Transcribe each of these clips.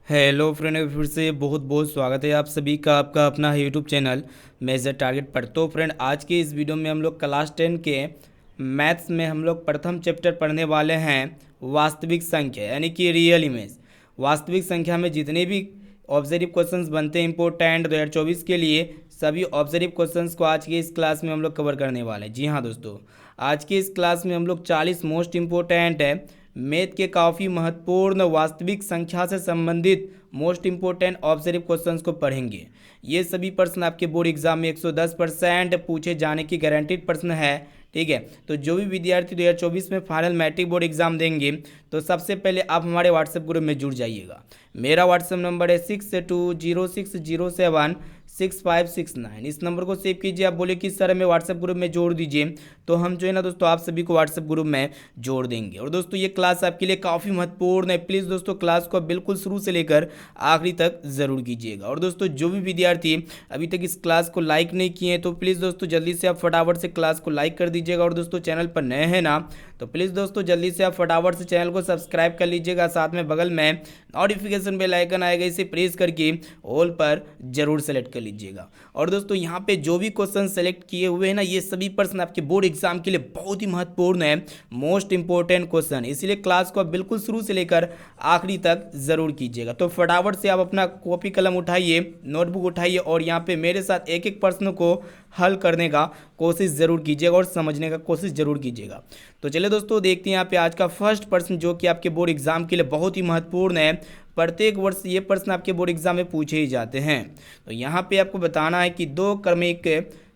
Hello friend, फिर से बहुत बहुत स्वागत है आप सभी का आपका अपना यूट्यूब चैनल मेजर टारगेट पर। तो फ्रेंड, आज के इस वीडियो में हम लोग क्लास 10 के मैथ्स में हम लोग प्रथम चैप्टर पढ़ने वाले हैं वास्तविक संख्या यानी कि रियल इमेज। वास्तविक संख्या में जितने भी ऑब्जेक्टिव क्वेश्चंस बनते हैं इंपॉर्टेंट 2024 के लिए, सभी ऑब्जेक्टिव क्वेश्चंस को आज के इस क्लास में हम लोग कवर करने वाले हैं। जी हाँ दोस्तों, आज के इस क्लास में हम लोग 40 मोस्ट इम्पोर्टेंट है मैथ के काफ़ी महत्वपूर्ण वास्तविक संख्या से संबंधित मोस्ट इंपोर्टेंट ऑब्जेक्टिव क्वेश्चंस को पढ़ेंगे। ये सभी प्रश्न आपके बोर्ड एग्जाम में 110% पूछे जाने की गारंटीड प्रश्न है। ठीक है, तो जो भी विद्यार्थी 2024 में फाइनल मैट्रिक बोर्ड एग्जाम देंगे तो सबसे पहले आप हमारे व्हाट्सएप ग्रुप में जुड़ जाइएगा। मेरा व्हाट्सएप नंबर है 6206076569। इस नंबर को सेव कीजिए। आप बोले कि सर हमें व्हाट्सएप ग्रुप में जोड़ दीजिए, तो हम जो है ना दोस्तों आप सभी को व्हाट्सएप ग्रुप में जोड़ देंगे। और दोस्तों ये क्लास आपके लिए काफ़ी महत्वपूर्ण है, प्लीज़ दोस्तों क्लास को बिल्कुल शुरू से लेकर आखिरी तक ज़रूर कीजिएगा। और दोस्तों जो भी विद्यार्थी अभी तक इस क्लास को लाइक नहीं किए हैं तो प्लीज़ दोस्तों जल्दी से आप फटाफट से क्लास को लाइक कर दीजिएगा। और दोस्तों चैनल पर नए हैं ना तो प्लीज़ दोस्तों जल्दी से आप फटाफट से चैनल को सब्सक्राइब कर लीजिएगा। साथ में बगल में नोटिफिकेशन बेल आइकन आएगा, इसे प्रेस करके ऑल पर जरूर सेलेक्ट कर लीजिएगा। और दोस्तों यहाँ पे जो भी क्वेश्चन सेलेक्ट किए हुए हैं ना, ये सभी प्रश्न आपके बोर्ड एग्जाम के लिए बहुत ही महत्वपूर्ण है, मोस्ट इंपॉर्टेंट क्वेश्चन, इसलिए क्लास को आप बिल्कुल शुरू से लेकर आखिरी तक जरूर कीजिएगा। तो फटाफट से आप अपना कॉपी कलम उठाइए, नोटबुक उठाइए और यहाँ पे मेरे साथ एक एक प्रश्न को हल करने का कोशिश ज़रूर कीजिएगा और समझने का कोशिश ज़रूर कीजिएगा। तो चलिए दोस्तों देखते हैं यहाँ पे आज का फर्स्ट प्रश्न जो कि आपके बोर्ड एग्जाम के लिए बहुत ही महत्वपूर्ण है। प्रत्येक वर्ष ये प्रश्न आपके बोर्ड एग्जाम में पूछे ही जाते हैं। तो यहाँ पे आपको बताना है कि दो क्रमिक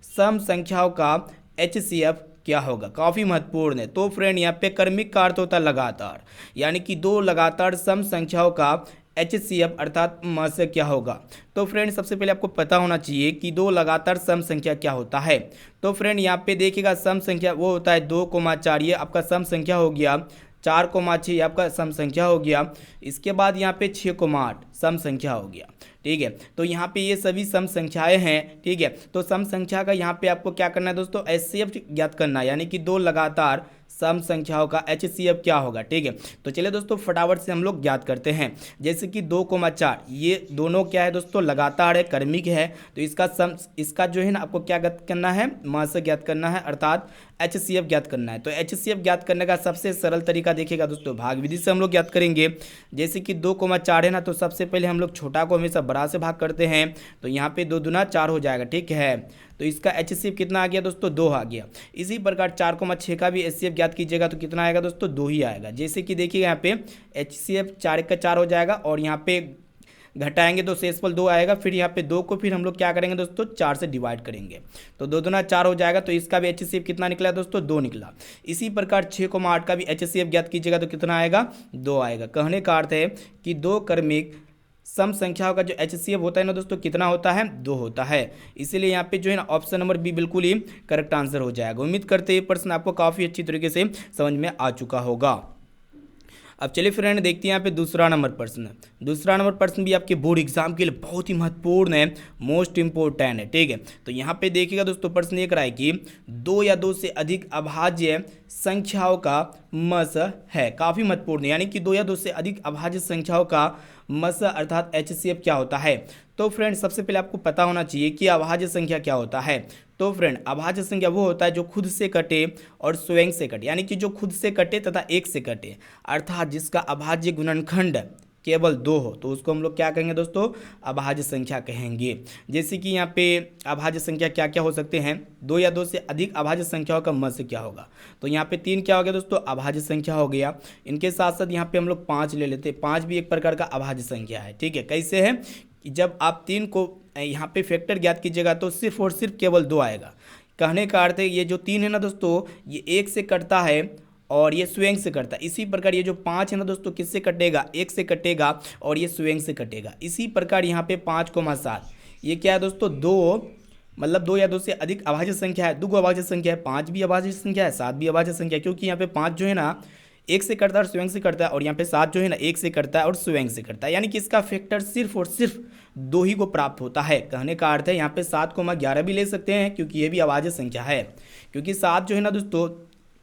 सम संख्याओं का HCF क्या होगा। काफ़ी महत्वपूर्ण है। तो फ्रेंड यहाँ पे क्रमिक का अर्थ होता है लगातार, यानी कि दो लगातार सम संख्याओं का HCF अर्थात म से क्या होगा। तो फ्रेंड सबसे पहले आपको पता होना चाहिए कि दो लगातार सम संख्या क्या होता है। तो फ्रेंड यहाँ पे देखिएगा सम संख्या वो होता है 2,4, ये आपका सम संख्या हो गया। 4,6 आपका सम संख्या हो गया। इसके बाद यहाँ पे 6,8 सम संख्या हो गया। ठीक है, तो यहाँ पे ये सभी सम संख्याएं हैं। ठीक है, तो सम संख्या का यहाँ पे आपको क्या करना है दोस्तों, HCF ज्ञात करना है, यानी कि दो लगातार सम संख्याओं का HCF क्या होगा। ठीक है, तो चलिए दोस्तों फटाफट से हम लोग ज्ञात करते हैं। जैसे कि 2,4 ये दोनों क्या है दोस्तों, लगातार है, क्रमिक है। तो इसका जो है ना आपको क्या ज्ञात करना है, मा से ज्ञात करना है, अर्थात HCF ज्ञात करना है। तो HCF ज्ञात करने का सबसे सरल तरीका देखिएगा दोस्तों, भाग विधि से हम लोग ज्ञात करेंगे। जैसे कि 2,4 है ना, तो सबसे पहले हम लोग छोटा को हमेशा बड़ा से भाग करते हैं। तो यहाँ पे 2 दूना 4 हो जाएगा। ठीक है, तो इसका HCF कितना आ गया दोस्तों, 2 आ गया। इसी प्रकार 4,6 का भी HCF ज्ञात कीजिएगा तो कितना आएगा दोस्तों, 2 ही आएगा। जैसे कि देखिए यहाँ पे HCF 4 का 4 हो जाएगा और यहाँ पे घटाएंगे तो शेषफल 2 आएगा। फिर यहाँ पे 2 को फिर हम लोग क्या करेंगे दोस्तों, 4 से डिवाइड करेंगे तो 2 दूना 4 हो जाएगा। तो इसका भी HCF कितना निकला दोस्तों, 2 निकला। इसी प्रकार 6,8 का भी HCF ज्ञात कीजिएगा तो कितना आएगा, 2 आएगा। कहने का अर्थ है कि दो क्रमिक सम संख्याओं का जो HCF होता है ना दोस्तों कितना होता है, 2 होता है। इसीलिए यहाँ पे जो है ना ऑप्शन नंबर बी बिल्कुल ही करेक्ट आंसर हो जाएगा। उम्मीद करते हैं ये प्रश्न आपको काफ़ी अच्छी तरीके से समझ में आ चुका होगा। अब चलिए फ्रेंड देखते हैं यहाँ पे दूसरा नंबर प्रश्न। दूसरा नंबर प्रश्न भी आपके बोर्ड एग्जाम के लिए बहुत ही महत्वपूर्ण है, मोस्ट इंपोर्टेंट है। ठीक है, तो यहाँ पे देखिएगा दोस्तों प्रश्न ये करा है कि 2 या 2 से अधिक अभाज्य संख्याओं का मस है। काफ़ी महत्वपूर्ण है, यानी कि 2 या 2 से अधिक अभाज्य संख्याओं का मस अर्थात HCF क्या होता है। तो फ्रेंड सबसे पहले आपको पता होना चाहिए कि अभाज्य संख्या क्या होता है। तो फ्रेंड अभाज्य संख्या वो होता है जो खुद से कटे और स्वयं से कटे, यानी कि जो खुद से कटे तथा एक से कटे, अर्थात जिसका अभाज्य गुणनखंड केवल 2 हो तो उसको हम लोग क्या कहेंगे दोस्तों, अभाज्य संख्या कहेंगे। जैसे कि यहाँ पे अभाज्य संख्या क्या क्या हो सकते हैं, 2 या 2 से अधिक अभाज्य संख्याओं का मध्य क्या होगा। तो यहाँ पे 3 क्या हो गया दोस्तों, अभाज्य संख्या हो गया। इनके साथ साथ यहाँ पे हम लोग 5 ले लेते हैं, 5 भी एक प्रकार का अभाज्य संख्या है। ठीक है, कैसे है कि जब आप 3 को यहाँ पे फैक्टर ज्ञात कीजिएगा तो सिर्फ और सिर्फ केवल 2 आएगा। कहने का अर्थ है ये जो 3 है ना दोस्तों, ये 1 से कटता है और ये स्वयं से कटता है। इसी प्रकार ये जो 5 है ना दोस्तों, किससे कटेगा, 1 से कटेगा और ये स्वयं से कटेगा। इसी प्रकार यहाँ पे 5,7 ये क्या है दोस्तों, 2 मतलब 2 या 2 से अधिक अभाज्य संख्या है, 2 अभाज्य संख्या है, 5 भी अभाज्य संख्या है, 7 भी अभाज्य संख्या है। क्योंकि यहाँ पे 5 जो है ना 1 से कटता है और स्वयं से कटता है, और यहाँ पे 7 जो है ना 1 से कटता है और स्वयं से कटता है, यानी कि इसका फैक्टर सिर्फ और सिर्फ 2 ही को प्राप्त होता है। कहने का अर्थ है यहाँ पे 7,11 भी ले सकते हैं क्योंकि ये भी अभाज्य संख्या है। क्योंकि 7 जो है ना दोस्तों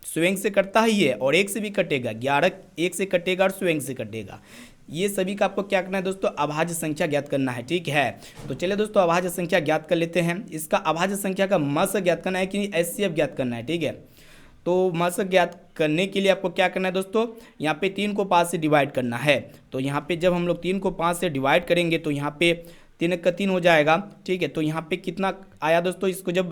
स्वयं से कटता ही है और 1 से भी कटेगा, 11 1 से कटेगा और स्वयं से कटेगा। ये सभी का आपको क्या करना है दोस्तों, अभाज्य संख्या ज्ञात करना है। ठीक है, तो चलिए दोस्तों अभाज्य संख्या ज्ञात कर लेते हैं। इसका अभाज्य संख्या का मस ज्ञात करना है कि एचसीएफ ज्ञात करना है। ठीक है, तो मस ज्ञात करने के लिए आपको क्या करना है दोस्तों, यहाँ पे 3 को 5 से डिवाइड करना है। तो यहाँ पे जब हम लोग 3 को 5 से डिवाइड करेंगे तो यहाँ पे 3 का 3 हो जाएगा। ठीक है, तो यहाँ पे कितना आया दोस्तों, इसको जब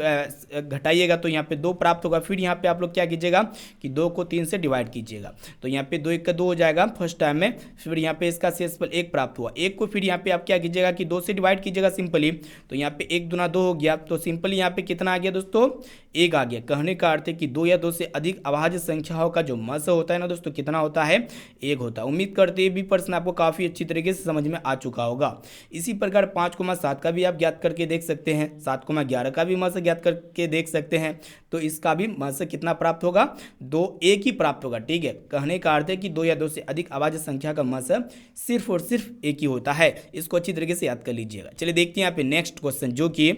घटाइएगा तो यहाँ पे 2 प्राप्त होगा। फिर यहाँ पे आप लोग क्या कीजिएगा कि 2 को 3 से डिवाइड कीजिएगा, तो यहाँ पे 2 1 का 2 हो जाएगा फर्स्ट टाइम में। फिर यहाँ पे इसका शेषफल 1 प्राप्त हुआ। 1 को फिर यहाँ पे आप क्या कीजिएगा कि 2 से डिवाइड कीजिएगा सिंपली, तो यहाँ पे 1 दूना 2 हो गया। तो सिंपली यहाँ पे कितना आ गया दोस्तों, 1 आ गया। कहने का अर्थ है कि 2 या 2 से अधिक अभाज्य संख्याओं का जो मस होता है ना दोस्तों, कितना होता है, 1 होता है। उम्मीद करते हैं भी प्रश्न आपको काफ़ी अच्छी तरीके से समझ में आ चुका होगा। इसी प्रकार 5,7 का भी आप ज्ञात करके देख सकते हैं, 7,11 का भी मस ज्ञात करके देख सकते हैं। तो इसका भी मस कितना प्राप्त होगा, 2 1 ही प्राप्त होगा। ठीक है, कहने का अर्थ है कि 2 या 2 से अधिक अभाज्य संख्या का मस सिर्फ और सिर्फ 1 ही होता है। इसको अच्छी तरीके से याद कर लीजिएगा। चलिए देखते हैं यहाँ पे नेक्स्ट क्वेश्चन जो कि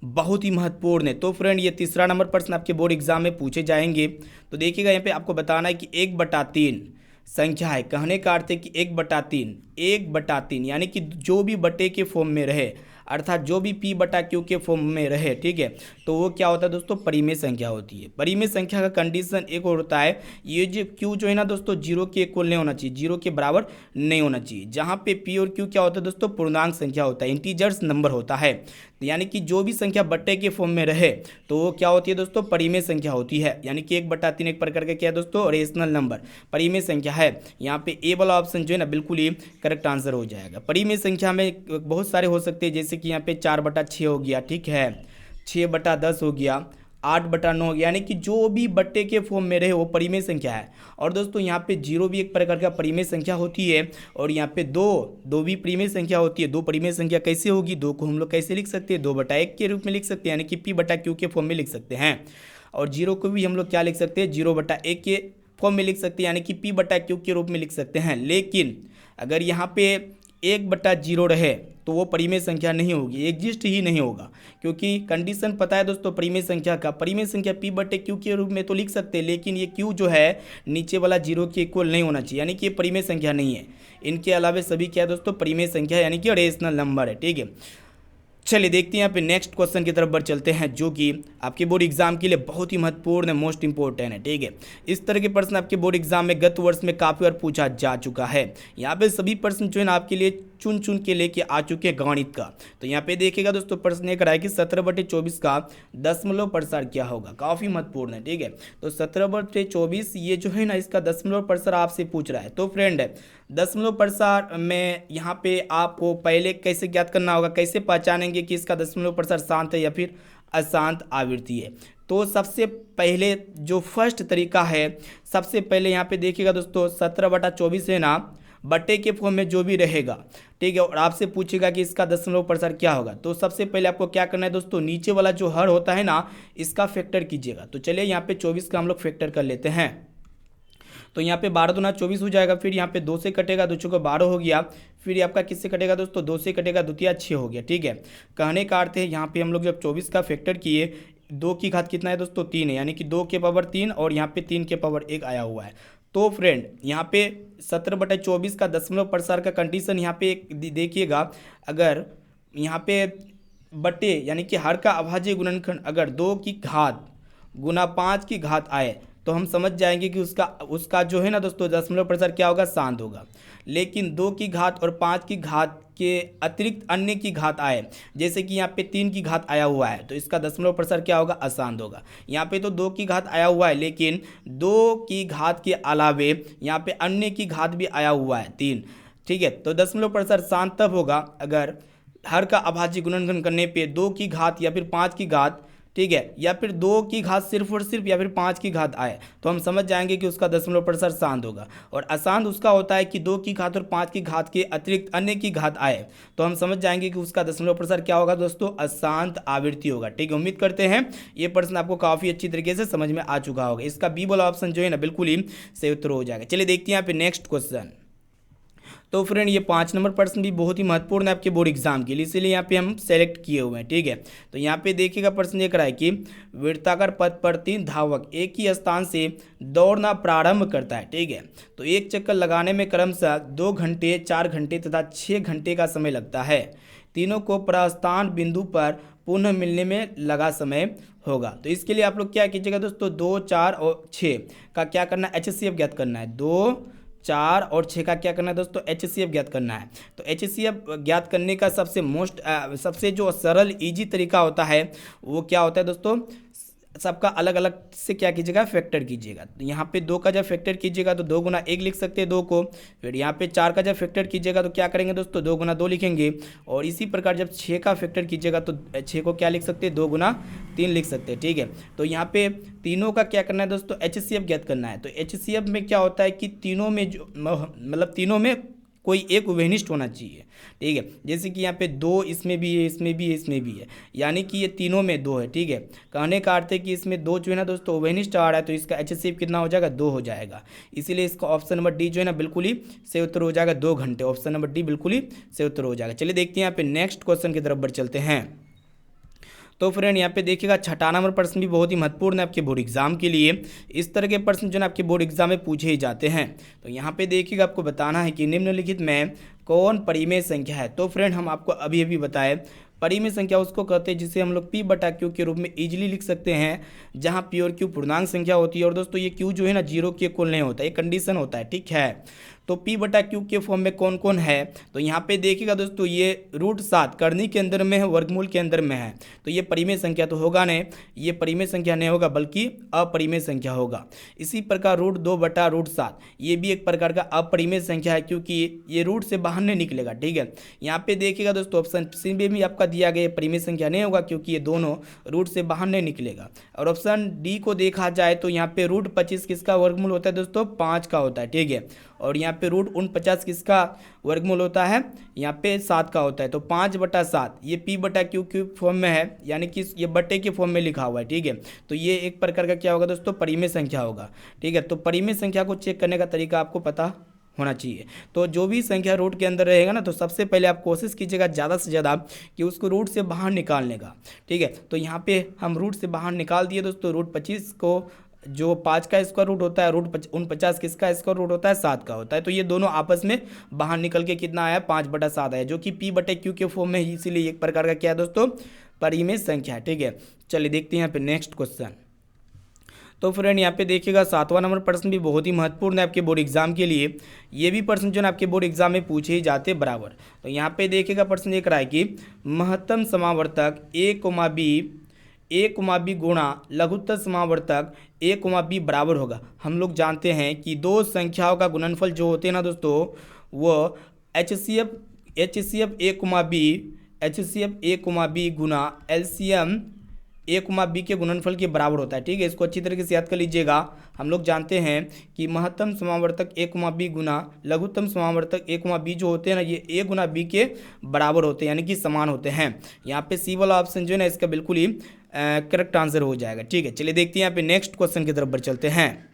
बहुत ही महत्वपूर्ण है। तो फ्रेंड ये तीसरा नंबर प्रश्न आपके बोर्ड एग्जाम में पूछे जाएंगे। तो देखिएगा यहाँ पे आपको बताना है कि 1/3 संख्या है। कहने का अर्थ है कि 1/3 यानी कि जो भी बटे के फॉर्म में रहे, अर्थात जो भी P/Q के फॉर्म में रहे। ठीक है, तो वो क्या होता है दोस्तों, परिमेय संख्या होती है। परिमेय संख्या का कंडीशन एक और होता है, ये जो Q जो है ना दोस्तों 0 के इक्वल नहीं होना चाहिए, 0 के बराबर नहीं होना चाहिए। जहाँ पे P और Q क्या होता है दोस्तों, पूर्णांक संख्या होता है, इंटीजर्स नंबर होता है। यानी कि जो भी संख्या बट्टे के फॉर्म में रहे तो वो क्या होती है दोस्तों, परिमेय संख्या होती है। यानी कि 1/3 एक प्रकार का क्या है दोस्तों, रेशनल नंबर, परिमेय संख्या है। यहाँ पे ए वाला ऑप्शन जो है ना बिल्कुल ही करेक्ट आंसर हो जाएगा। परिमेय संख्या में बहुत सारे हो सकते हैं, जैसे कि यहाँ पे 4/6 हो गया। ठीक है, 6/10 हो गया, 8/9 हो गया। यानी कि जो भी बट्टे के फॉर्म में रहे वो परिमेय संख्या है। और दोस्तों यहाँ पे 0 भी एक प्रकार का परिमेय संख्या होती है। और यहाँ पे 2 भी परिमेय संख्या होती है। 2 परिमेय संख्या कैसे होगी, 2 को हम लोग कैसे लिख सकते हैं, 2/1 के रूप में लिख सकते हैं, यानी कि P/Q के फॉर्म में लिख सकते हैं। और 0 को भी हम लोग क्या लिख सकते हैं, 0/1 के फॉर्म में लिख सकते हैं, यानी कि P/Q के रूप में लिख सकते हैं। लेकिन अगर यहाँ पे 1/0 रहे तो वो परिमेय संख्या नहीं होगी, एग्जिस्ट ही नहीं होगा। क्योंकि कंडीशन पता है दोस्तों परिमेय संख्या का, परिमेय संख्या P/Q के रूप में तो लिख सकते हैं, लेकिन ये Q जो है नीचे वाला 0 के इक्वल नहीं होना चाहिए, यानी कि ये परिमेय संख्या नहीं है। इनके अलावा सभी क्या है दोस्तों, परिमेय संख्या यानी कि रेशनल नंबर है। ठीक है, चलिए देखते हैं यहाँ पे नेक्स्ट क्वेश्चन की तरफ बढ़ चलते हैं, जो कि आपके बोर्ड एग्जाम के लिए बहुत ही महत्वपूर्ण है, मोस्ट इंपॉर्टेंट है। ठीक है, इस तरह के प्रश्न आपके बोर्ड एग्जाम में गत वर्ष में काफ़ी बार पूछा जा चुका है। यहाँ पे सभी प्रश्न जो है ना आपके लिए चुन चुन के लेके आ चुके हैं गणित का। तो यहाँ पे देखिएगा दोस्तों प्रश्न ये कराया कि 17/24 का दशमलव प्रसार क्या होगा, काफ़ी महत्वपूर्ण है। ठीक है, तो 17/24 ये जो है ना इसका दशमलव प्रसार आपसे पूछ रहा है। तो फ्रेंड दशमलव प्रसार में यहाँ पे आपको पहले कैसे ज्ञात करना होगा, कैसे पहचानेंगे कि इसका दशमलव प्रसार शांत है या फिर अशांत आवृत्ति है। तो सबसे पहले जो फर्स्ट तरीका है, सबसे पहले यहाँ पे देखिएगा दोस्तों 17/24 है ना बटे के फॉर्म में जो भी रहेगा। ठीक है, और आपसे पूछेगा कि इसका दशमलव प्रसार क्या होगा। तो सबसे पहले आपको क्या करना है दोस्तों, नीचे वाला जो हर होता है ना इसका फैक्टर कीजिएगा। तो चलिए यहाँ पे 24 का हम लोग फैक्टर कर लेते हैं। तो यहाँ पे 12 दूना 24 हो जाएगा। फिर यहाँ पे 2 से कटेगा, 2 चौका 12 हो गया। फिर आपका किससे कटेगा दोस्तों, 2 से कटेगा, 2 तिया 6 हो गया। ठीक है, कहने का अर्थ है यहाँ पे हम लोग जब 24 का फैक्टर किए, 2 की घात कितना है दोस्तों, 3 है, यानी कि 2 के पावर 3 और यहाँ पे 3 के पावर 1 आया हुआ है। तो फ्रेंड यहाँ पे 17/24 का दशमलव प्रसार का कंडीशन यहाँ पे देखिएगा, अगर यहाँ पे बटे यानी कि हर का अभाज्य गुणनखंड अगर 2 की घात गुना 5 की घात आए तो हम समझ जाएंगे कि उसका जो है ना दोस्तों दशमलव प्रसार क्या होगा, शांत होगा। लेकिन 2 की घात और 5 की घात के अतिरिक्त अन्य की घात आए, जैसे कि यहाँ पे 3 की घात आया हुआ है, तो इसका दशमलव प्रसार क्या होगा, अशांत होगा। यहाँ पे तो 2 की घात आया हुआ है, लेकिन 2 की घात के अलावे यहाँ पे अन्य की घात भी आया हुआ है 3। ठीक है, तो दशमलव प्रसार शांत तब होगा अगर हर का अभाज्य गुणनखंड करने पे 2 की घात या फिर 5 की घात, ठीक है, या फिर 2 की घात सिर्फ और सिर्फ या फिर 5 की घात आए, तो हम समझ जाएंगे कि उसका दशमलव प्रसार शांत होगा। और अशांत उसका होता है कि 2 की घात और 5 की घात के अतिरिक्त अन्य की घात आए, तो हम समझ जाएंगे कि उसका दशमलव प्रसार क्या होगा दोस्तों, अशांत आवृत्ति होगा। ठीक है, उम्मीद करते हैं ये प्रश्न आपको काफ़ी अच्छी तरीके से समझ में आ चुका होगा। इसका बी वाला ऑप्शन जो है ना बिल्कुल ही सही उत्तर हो जाएगा। चलिए देखते हैं यहाँ पे नेक्स्ट क्वेश्चन। तो फ्रेंड ये 5 नंबर प्रश्न भी बहुत ही महत्वपूर्ण है आपके बोर्ड एग्जाम के लिए, इसीलिए यहाँ पे हम सेलेक्ट किए हुए हैं। ठीक है, तो यहाँ पे देखिएगा प्रश्न ये करा है कि वृत्ताकार पथ पर 3 धावक एक ही स्थान से दौड़ना प्रारंभ करता है। ठीक है, तो एक चक्कर लगाने में क्रमशः 2 घंटे, 4 घंटे तथा 6 घंटे का समय लगता है। तीनों को प्रस्थान बिंदु पर पुनः मिलने में लगा समय होगा। तो इसके लिए आप लोग क्या कीजिएगा दोस्तों, 2, 4 और 6 का क्या करना है, HCF ज्ञात करना है। 2, 4 और 6 का क्या करना है दोस्तों, HCF ज्ञात करना है। तो HCF ज्ञात करने का सबसे जो सरल इजी तरीका होता है वो क्या होता है दोस्तों, सबका अलग अलग से क्या कीजिएगा, फैक्टर कीजिएगा। तो यहाँ पे 2 का जब फैक्टर कीजिएगा तो 2 गुना 1 लिख सकते हैं 2 को। फिर यहाँ पे 4 का जब फैक्टर कीजिएगा तो क्या करेंगे दोस्तों, 2 गुना 2 लिखेंगे। और इसी प्रकार जब 6 का फैक्टर कीजिएगा तो 6 को क्या लिख सकते हैं, 2 गुना 3 लिख सकते हैं। ठीक है, तो यहाँ पे तीनों का क्या करना है दोस्तों, HCF ज्ञात करना है। तो HCF में क्या होता है कि तीनों में जो मतलब तीनों में कोई एक उभयनिष्ठ होना चाहिए। ठीक है, जैसे कि यहाँ पे 2 इसमें भी है, इसमें भी है, इसमें भी है, यानी कि ये तीनों में 2 है। ठीक है, कहने का अर्थ है कि इसमें 2 जो है ना दोस्तों उभयनिष्ठ आ रहा है, तो इसका HCF कितना हो जाएगा, 2 हो जाएगा। इसीलिए इसका ऑप्शन नंबर डी जो है ना बिल्कुल ही सही उत्तर हो जाएगा, 2 घंटे। ऑप्शन नंबर डी बिल्कुल ही सही उत्तर हो जाएगा। चलिए देखते हैं यहाँ पे नेक्स्ट क्वेश्चन की तरफ बढ़ चलते हैं। तो फ्रेंड यहाँ पे देखिएगा 6 नंबर प्रश्न भी बहुत ही महत्वपूर्ण है आपके बोर्ड एग्जाम के लिए। इस तरह के प्रश्न जो है आपके बोर्ड एग्जाम में पूछे ही जाते हैं। तो यहाँ पे देखिएगा आपको बताना है कि निम्नलिखित में कौन परिमेय संख्या है। तो फ्रेंड हम आपको अभी अभी बताए परिमेय संख्या उसको कहते हैं जिसे हम लोग P बटा Q के रूप में इजीली लिख सकते हैं, जहाँ P और Q पूर्णांक संख्या होती है। और दोस्तों ये Q जो है ना 0 के इक्वल नहीं होता, ये कंडीशन होता है। ठीक है, तो P बटा Q के फॉर्म में कौन कौन है, तो यहाँ पे देखिएगा दोस्तों ये √7 करनी के अंदर में है, वर्गमूल के अंदर में है। तो ये परिमेय संख्या तो होगा नहीं, ये परिमेय संख्या नहीं होगा बल्कि अपरिमेय संख्या होगा। इसी प्रकार √2 बटा √7 ये भी एक प्रकार का अपरिमेय संख्या है, क्योंकि ये रूट से बाहर नहीं निकलेगा। ठीक है, यहाँ पे देखिएगा दोस्तों ऑप्शन सी में भी आपका दिया गया परिमेय संख्या नहीं होगा, क्योंकि ये दोनों रूट से बाहर नहीं निकलेगा। और ऑप्शन डी को देखा जाए तो यहाँ पे √25 किसका वर्गमूल होता है दोस्तों, 5 का होता है। ठीक है, और यहाँ पे √49 किसका वर्गमूल होता है, यहाँ पे 7 का होता है। तो 5 बटा 7 ये P बटा Q के फॉर्म में है, यानी कि ये बट्टे के फॉर्म में लिखा हुआ है। ठीक है, तो ये एक प्रकार का क्या होगा दोस्तों, परिमेय संख्या होगा। ठीक है, तो परिमेय संख्या को चेक करने का तरीका आपको पता होना चाहिए। तो जो भी संख्या रूट के अंदर रहेगा ना, तो सबसे पहले आप कोशिश कीजिएगा ज़्यादा से ज़्यादा कि उसको रूट से बाहर निकालने का। ठीक है, तो यहाँ पे हम रूट से बाहर निकाल दिए दोस्तों। √25 को जो 5 का स्क्वायर रूट होता है, √49 किसका स्क्वायर रूट होता है, 7 का होता है। तो ये दोनों आपस में बाहर निकल के कितना आया, 5 बटा 7 आया, जो कि P बटे Q के फॉर्म में है। इसीलिए एक प्रकार का क्या है दोस्तों, परिमेय संख्या है। ठीक है, चलिए देखते हैं यहाँ पे नेक्स्ट क्वेश्चन। तो फ्रेंड यहाँ पे देखिएगा 7वां नंबर प्रश्न भी बहुत ही महत्वपूर्ण है आपके बोर्ड एग्जाम के लिए। ये भी प्रश्न जो है आपके बोर्ड एग्जाम में पूछे ही जाते बराबर। तो यहाँ पे देखिएगा प्रश्न ये करा है कि महत्तम समावर्तक a, b गुणा लघुत्तम समावर्तक a, b बराबर होगा। हम लोग जानते हैं कि दो संख्याओं का गुणनफल जो होते हैं ना दोस्तों, वो HCF a, b गुणा LCM a, b के गुणनफल के बराबर होता है। ठीक है, इसको अच्छी तरीके से याद कर लीजिएगा। हम लोग जानते हैं कि महत्तम समावर्तक a, b Guna लघुत्तम समावर्तक a, b जो होते हैं ना, ये a गुना b के बराबर होते हैं, यानी कि समान होते हैं। यहाँ पे सी वाला ऑप्शन जो है ना इसका बिल्कुल ही करेक्ट आंसर हो जाएगा। ठीक है, चलिए देखते हैं यहाँ पे नेक्स्ट क्वेश्चन की तरफ बढ़ चलते हैं।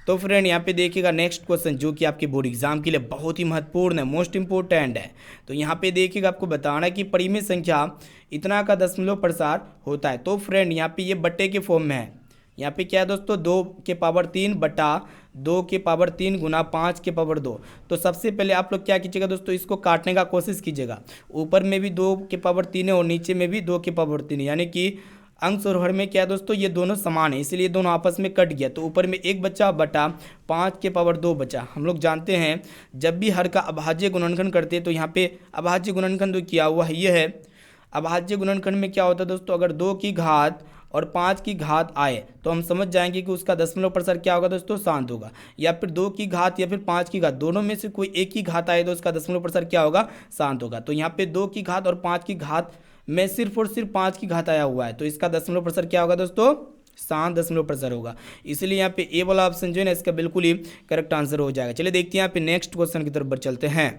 तो फ्रेंड यहाँ पे देखिएगा नेक्स्ट क्वेश्चन जो कि आपके बोर्ड एग्जाम के लिए बहुत ही महत्वपूर्ण है, मोस्ट इंपोर्टेंट है। तो यहाँ पे देखिएगा आपको बताना है कि परिमेय संख्या इतना का दशमलव प्रसार होता है। तो फ्रेंड यहाँ पे ये बट्टे के फॉर्म में है। यहाँ पे क्या है दोस्तों, 2 के पावर 3 बटा 2 के पावर 3 गुना 5 के पावर 2। तो सबसे पहले आप लोग क्या कीजिएगा दोस्तों, इसको काटने का कोशिश कीजिएगा। ऊपर में भी 2 के पावर 3 है और नीचे में भी 2 के पावर 3 है, यानी कि अंश और हर में क्या है दोस्तों, ये दोनों समान है, इसलिए दोनों आपस में कट गया। तो ऊपर में 1 बचा बटा 5 के पावर 2 बचा। हम लोग जानते हैं जब भी हर का अभाज्य गुणनखंड करते हैं तो यहाँ पे अभाज्य गुणनखंड जो किया हुआ है ये है। अभाज्य गुणनखंड में क्या होता है दोस्तों, अगर 2 की घात और 5 की घात आए तो हम समझ जाएंगे कि उसका दशमलव प्रसार क्या होगा दोस्तों, शांत होगा। या फिर 2 की घात या फिर 5 की घात, दोनों में से कोई एक ही घात आए तो उसका दशमलव प्रसार क्या होगा, शांत होगा। तो यहाँ पे 2 की घात और 5 की घात में सिर्फ और सिर्फ 5 की घात आया हुआ है, तो इसका दशमलव प्रसार क्या होगा दोस्तों, शांत दशमलव प्रसार होगा। इसलिए यहाँ पे ए वाला ऑप्शन जो है ना इसका बिल्कुल ही करेक्ट आंसर हो जाएगा। चलिए देखते हैं यहाँ पे नेक्स्ट क्वेश्चन की तरफ बढ़ चलते हैं।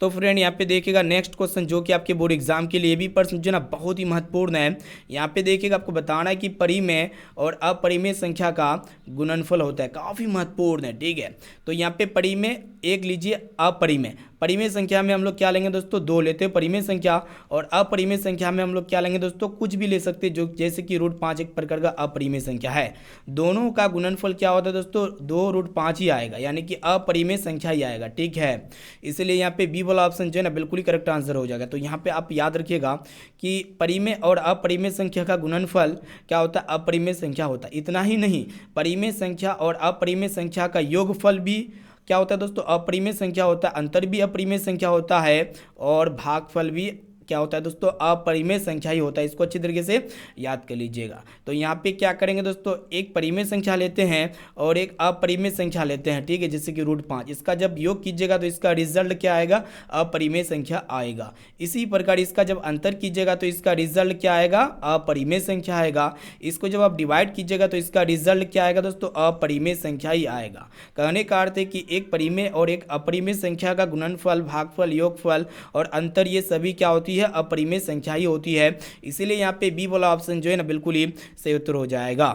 तो फ्रेंड यहाँ पे देखिएगा नेक्स्ट क्वेश्चन जो कि आपके बोर्ड एग्जाम के लिए भी प्रश्न जो है ना बहुत ही महत्वपूर्ण है। यहाँ पे देखिएगा आपको बताना है कि परिमेय और अपरिमेय संख्या का गुणनफल होता है, काफ़ी महत्वपूर्ण है। ठीक है, तो यहाँ पे परिमेय एक लीजिए, अपरिमेय। परिमेय संख्या में हम लोग क्या लेंगे दोस्तों, 2 लेते हैं परिमेय संख्या, और अपरिमेय संख्या में हम लोग क्या लेंगे दोस्तों, कुछ भी ले सकते हैं, जो जैसे कि √5 एक प्रकार का अपरिमेय संख्या है। दोनों का गुणनफल क्या होता है दोस्तों, 2√5 ही आएगा, यानी कि अपरिमेय संख्या ही आएगा। ठीक है, इसलिए यहाँ पे बी वाला ऑप्शन जो है ना बिल्कुल ही करेक्ट आंसर हो जाएगा। तो यहाँ पे आप याद रखिएगा कि परिमेय और अपरिमेय संख्या का गुणनफल क्या होता है, अपरिमेय संख्या होता है। इतना ही नहीं, परिमेय संख्या और अपरिमेय संख्या का योगफल भी क्या होता है दोस्तों, अपरिमेय संख्या होता है। अंतर भी अपरिमेय संख्या होता है, और भागफल भी क्या होता है दोस्तों, अपरिमेय संख्या ही होता है। इसको अच्छी तरीके से याद कर लीजिएगा। तो यहाँ पे क्या करेंगे दोस्तों, एक परिमेय संख्या लेते हैं और एक अपरिमेय संख्या लेते हैं। ठीक है, जैसे कि √5, इसका जब योग कीजिएगा तो इसका रिजल्ट क्या आएगा, अपरिमेय संख्या आएगा। इसी प्रकार इसका जब अंतर कीजिएगा तो इसका रिजल्ट क्या आएगा, अपरिमेय संख्या आएगा। इसको जब आप डिवाइड कीजिएगा तो इसका रिजल्ट क्या आएगा दोस्तों, अपरिमेय संख्या ही आएगा। कहने का अर्थ है कि एक परिमेय और एक अपरिमेय संख्या का गुणनफल, भागफल, योगफल और अंतर, ये सभी क्या होती है, अपरिमेय संख्या ही होती है। इसीलिए यहाँ पे बी वाला ऑप्शन जो है ना बिल्कुल ही सही उत्तर हो जाएगा।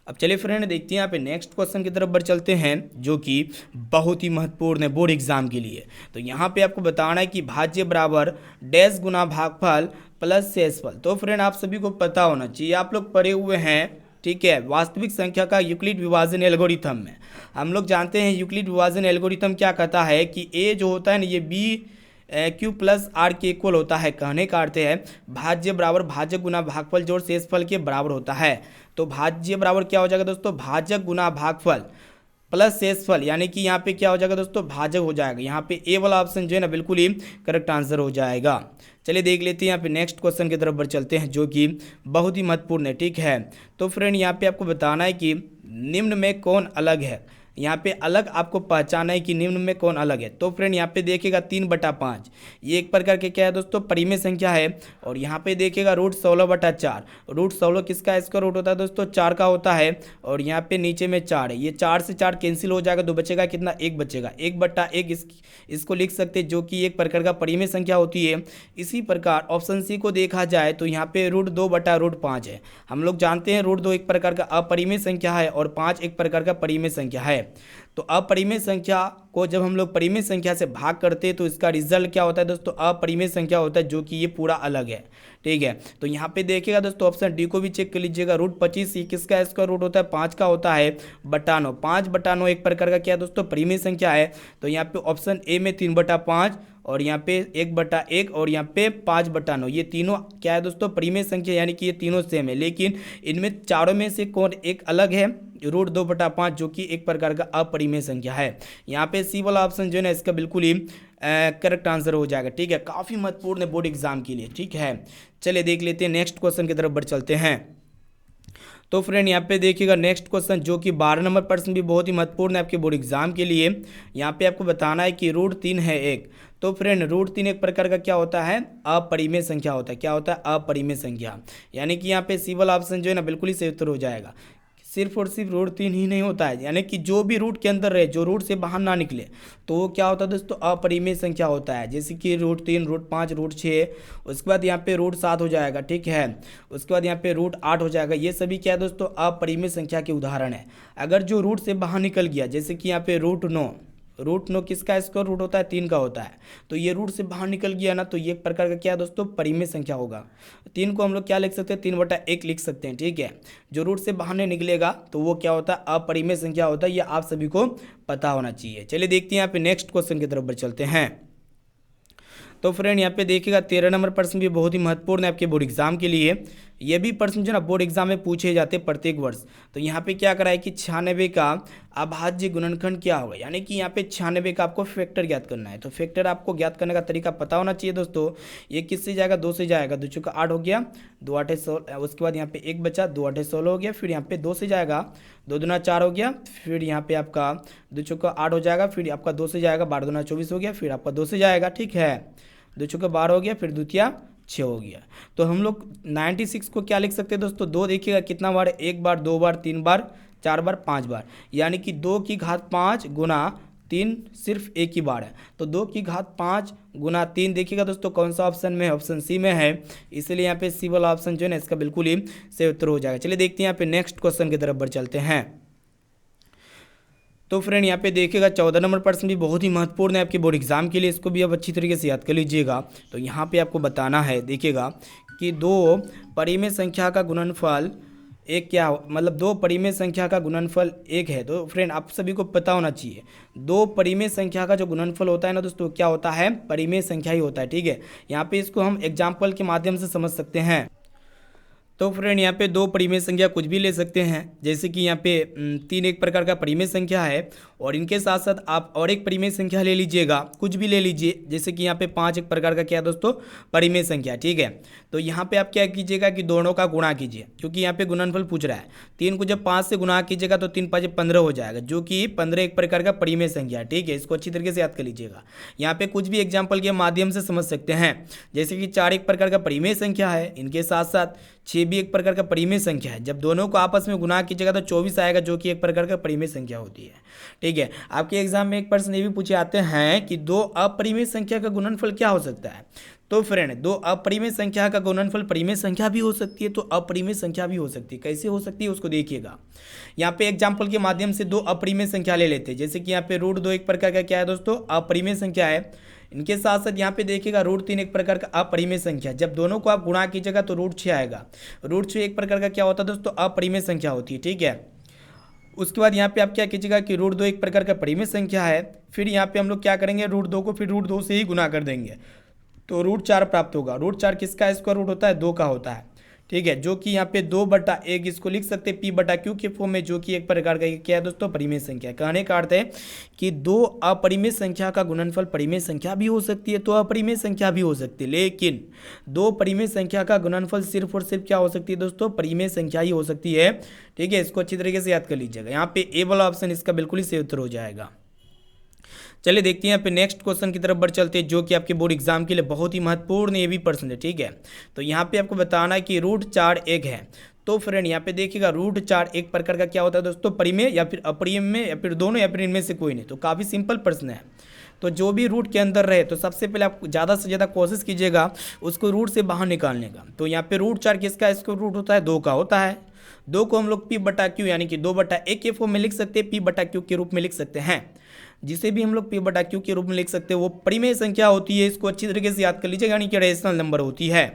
अब चलिए फ्रेंड देखते हैं यहाँ पे नेक्स्ट क्वेश्चन की तरफ बढ़ चलते हैं, जो कि बहुत ही महत्वपूर्ण है बोर्ड एग्जाम के लिए। तो यहाँ पे आपको बताना है कि भाज्य बराबर डैश गुना भागफल प्लस शेषफल। तो फ्रेंड आप सभी को पता होना चाहिए, आप लोग पढ़े हुए हैं। ठीक है, वास्तविक संख्या का यूक्लिड विभाजन एल्गोरिथम में हम लोग जानते हैं यूक्लिड विभाजन एल्गोरिथम क्या कहता है कि ए जो होता है ना, ये बी क्यू प्लस आर के इक्वल होता है। कहने का अर्थ है भाज्य बराबर भाजक गुना भागफल जोड़ शेषफल के बराबर होता है। तो भाज्य बराबर क्या हो जाएगा दोस्तों, भाजक गुना भागफल प्लस शेषफल, यानी कि यहाँ पे क्या हो जाएगा दोस्तों, भाजक हो जाएगा। यहाँ पे ए वाला ऑप्शन जो है ना बिल्कुल ही करेक्ट आंसर हो जाएगा। चलिए देख लेते हैं यहाँ पे नेक्स्ट क्वेश्चन की तरफ बढ़ चलते हैं, जो कि बहुत ही महत्वपूर्ण है। ठीक है, तो फ्रेंड यहाँ पे आपको बताना है कि निम्न में कौन अलग है। यहाँ पे अलग आपको पहचाना है कि निम्न में कौन अलग है। तो फ्रेंड यहाँ पे देखिएगा 3/5, ये एक प्रकार के क्या है दोस्तों, परिमेय संख्या है। और यहाँ पे देखिएगा √16/4, √16 किसका स्क्वायर रूट होता है दोस्तों, 4 का होता है। और यहाँ पे नीचे में 4 है, ये 4 से 4 कैंसिल हो जाएगा, तो बचेगा कितना, 1 बचेगा। 1/1 इसको लिख सकते हैं, जो कि एक प्रकार का परिमेय संख्या होती है। इसी प्रकार ऑप्शन सी को देखा जाए तो यहाँ पे √2/5 है। हम लोग जानते हैं √2 एक प्रकार का अपरिमेय संख्या है और 5 एक प्रकार का परिमेय संख्या है। तो अपरिमेय संख्या को जब हम लोग परिमेय संख्या से भाग करते हैं तो इसका रिजल्ट क्या होता है दोस्तों, अपरिमेय संख्या होता है, जो कि ये पूरा अलग है। ठीक है, तो यहाँ पे देखिएगा दोस्तों ऑप्शन डी को भी चेक कर लीजिएगा। √25 ये किसका स्क्वायर रूट होता है, 5 का होता है, /9। 5/9 एक प्रकार का क्या है दोस्तों, परिमेय संख्या है। तो यहाँ पे ऑप्शन ए में 3/5 और यहाँ पे 1/1 और यहाँ पे 5/9, ये तीनों क्या है दोस्तों, परिमेय संख्या, यानी कि ये तीनों सेम है। लेकिन इनमें चारों में से कौन एक अलग है, √2/5, जो कि एक प्रकार का अपरिमेय संख्या है। यहाँ पे सी वाला ऑप्शन जो है ना इसका बिल्कुल ही करेक्ट आंसर हो जाएगा। ठीक है, काफ़ी महत्वपूर्ण है बोर्ड एग्जाम के लिए। ठीक है, चलिए देख लेते हैं नेक्स्ट क्वेश्चन की तरफ बढ़ चलते हैं। तो फ्रेंड यहाँ पे देखिएगा नेक्स्ट क्वेश्चन, जो कि 12 नंबर प्रश्न भी बहुत ही महत्वपूर्ण है आपके बोर्ड एग्जाम के लिए। यहाँ पे आपको बताना है कि √3 है एक। तो फ्रेंड √3 एक प्रकार का क्या होता है, अपरिमेय संख्या होता है। क्या होता है, अपरिमेय संख्या, यानी कि यहाँ पे सी वाला ऑप्शन जो है ना बिल्कुल ही सही उत्तर हो जाएगा। सिर्फ और सिर्फ √3 ही नहीं होता है, यानी कि जो भी रूट के अंदर रहे, जो रूट से बाहर ना निकले, तो वो क्या होता है दोस्तों, अपरिमेय संख्या होता है। जैसे कि √3, √5, √6, उसके बाद यहाँ पे √7 हो जाएगा। ठीक है, उसके बाद यहाँ पे √8 हो जाएगा। ये सभी क्या है दोस्तों, अपरिमेय संख्या के उदाहरण है। अगर जो रूट से बाहर निकल गया, जैसे कि यहाँ पे √9 किसका स्क्वायर रूट होता है, 3 का होता है। तो ये रूट से बाहर निकल गया ना, तो ये एक प्रकार का क्या है दोस्तों, परिमेय संख्या होगा। 3 को हम लोग क्या लिख सकते हैं, 3/1 लिख सकते हैं। ठीक है, जो रूट से बाहर नहीं निकलेगा तो वो क्या होता है, अपरिमेय संख्या होता है। ये आप सभी को पता होना चाहिए। चलिए देखते हैं यहाँ पे नेक्स्ट क्वेश्चन की तरफ बढ़ चलते हैं। तो फ्रेंड यहाँ पे देखिएगा 13 नंबर प्रश्न भी बहुत ही महत्वपूर्ण है आपके बोर्ड एग्जाम के लिए। ये भी प्रश्न जो ना बोर्ड एग्जाम में पूछे जाते हैं प्रत्येक वर्ष। तो यहाँ पे क्या करा है कि 96 का अभाज्य गुणनखंड क्या होगा, यानी कि यहाँ पे 96 का आपको फैक्टर ज्ञात करना है। तो फैक्टर आपको ज्ञात करने का तरीका पता होना चाहिए दोस्तों। ये किससे जाएगा, 2 से जाएगा, 2 चौका 8 हो गया, 2 8 16, उसके बाद यहाँ पे 1 बचा, 2 8 16 हो गया, फिर यहाँ पे 2 से जाएगा, 2 दूना 4 हो गया, फिर यहाँ पे आपका 2 चौका 8 हो जाएगा, फिर आपका 2 से जाएगा, 12 दूना 24 हो गया, फिर आपका 2 से जाएगा। ठीक है, 2 चौका 12 हो गया, फिर द्वितीया 6 हो गया। तो हम लोग 96 को क्या लिख सकते हैं दोस्तों, 2 देखिएगा कितना बार, 1 बार, 2 बार, 3 बार, 4 बार, 5 बार, यानी कि 2 की घात 5 गुना 3 सिर्फ एक ही बार है, तो 2 की घात 5 गुना 3, देखिएगा दोस्तों कौन सा ऑप्शन में है, ऑप्शन सी में है, इसलिए यहाँ पे सी वाला ऑप्शन जो है ना इसका बिल्कुल ही सही उत्तर हो जाएगा। चलिए देखते हैं यहाँ पे नेक्स्ट क्वेश्चन की तरफ बढ़ चलते हैं। तो फ्रेंड यहाँ पे देखिएगा 14 नंबर प्रश्न भी बहुत ही महत्वपूर्ण है आपके बोर्ड एग्जाम के लिए, इसको भी आप अच्छी तरीके से याद कर लीजिएगा। तो यहाँ पे आपको बताना है, देखिएगा कि 2 परिमेय संख्या का गुणनफल एक क्या मतलब 2 परिमेय संख्या का गुणनफल 1 है। तो फ्रेंड आप सभी को पता होना चाहिए 2 परिमेय संख्या का जो गुणनफल होता है ना दोस्तों, क्या होता है, परिमेय संख्या ही होता है। ठीक है, यहाँ पे इसको हम एग्जाम्पल के माध्यम से समझ सकते हैं। तो फ्रेंड यहाँ पे 2 परिमेय संख्या कुछ भी ले सकते हैं, जैसे कि यहाँ पे 3 एक प्रकार का परिमेय संख्या है, और इनके साथ साथ आप और एक परिमेय संख्या ले लीजिएगा, कुछ भी ले लीजिए, जैसे कि यहाँ पे 5 एक प्रकार का क्या है दोस्तों, परिमेय संख्या। ठीक है, तो यहाँ पे आप क्या कीजिएगा कि दोनों का गुणा कीजिए, क्योंकि यहाँ पे गुणनफल पूछ रहा है। 3 को जब 5 से गुणा कीजिएगा तो 3 5 15 हो जाएगा, जो कि 15 एक प्रकार का परिमेय संख्या है। ठीक है, इसको अच्छी तरीके से याद कर लीजिएगा। यहाँ पे कुछ भी एग्जाम्पल के माध्यम से समझ सकते हैं, जैसे कि 4 एक प्रकार का परिमेय संख्या है, इनके साथ साथ 6 भी एक प्रकार का परिमेय संख्या है। जब दोनों को आपस में गुणा कीजिएगा तो 24 आएगा, जो कि एक प्रकार का परिमेय संख्या होती है। ठीक है, आपके एग्जाम में एक प्रश्न ये भी पूछे आते हैं कि 2 अपरिमेय संख्या का गुणनफल क्या हो सकता है। तो फ्रेंड 2 अपरिमेय संख्या का गुणनफल परिमेय संख्या भी हो सकती है, तो अपरिमेय संख्या भी हो सकती है। कैसे हो सकती है उसको देखिएगा। यहाँ पे एग्जाम्पल के माध्यम से 2 अपरिमेय संख्या ले लेते हैं, जैसे कि यहाँ पे √2 एक प्रकार का क्या है दोस्तों, अपरिमेय संख्या है। इनके साथ साथ यहाँ पे देखिएगा √3 एक प्रकार का अपरिमेय संख्या, जब दोनों को आप गुणा कीजिएगा तो √6 आएगा। √6 एक प्रकार का क्या होता है दोस्तों, अपरिमेय संख्या होती है। ठीक है, उसके बाद यहाँ पे आप क्या कीजिएगा कि √2 एक प्रकार का परिमेय संख्या है, फिर यहाँ पे हम लोग क्या करेंगे, √2 को फिर √2 से ही गुणा कर देंगे, तो √4 प्राप्त होगा। √4 किसका स्क्वायर रूट होता है, 2 का होता है। ठीक है, जो कि यहाँ पे 2/1 इसको लिख सकते हैं P/Q के फॉर्म में, जो कि एक प्रकार का क्या है दोस्तों, परिमेय संख्या। कहने का अर्थ है कि 2 अपरिमेय संख्या का गुणनफल परिमेय संख्या भी हो सकती है, तो अपरिमेय संख्या भी हो सकती है, लेकिन 2 परिमेय संख्या का गुणनफल सिर्फ और सिर्फ क्या हो सकती है दोस्तों, परिमेय संख्या ही हो सकती है। ठीक है, इसको अच्छी तरीके से याद कर लीजिएगा। यहाँ पे ए वाला ऑप्शन इसका बिल्कुल ही सही उत्तर हो जाएगा। चलिए देखते हैं यहाँ पे नेक्स्ट क्वेश्चन की तरफ बढ़ चलते हैं, जो कि आपके बोर्ड एग्जाम के लिए बहुत ही महत्वपूर्ण ये भी प्रश्न है। ठीक है, तो यहाँ पे आपको बताना है कि √4 एक है। तो फ्रेंड यहाँ पे देखिएगा √4 एक प्रकार का क्या होता है दोस्तों, परिमेय या फिर अपरिमेय या फिर दोनों या फिर इनमें से कोई नहीं। तो काफ़ी सिंपल प्रश्न है, तो जो भी रूट के अंदर रहे तो सबसे पहले आप ज़्यादा से ज़्यादा कोशिश कीजिएगा उसको रूट से बाहर निकालने का। तो यहाँ पे √4 किसका इसको रूट होता है, 2 का होता है। 2 को हम लोग P/Q यानी कि 2/1 के फॉर्म में लिख सकते हैं, P/Q के रूप में लिख सकते हैं। जिसे भी हम लोग P/Q के रूप में लिख सकते हैं वो परिमेय संख्या होती है, इसको अच्छी तरीके से याद कर लीजिएगा, यानी कि रेशनल नंबर होती है।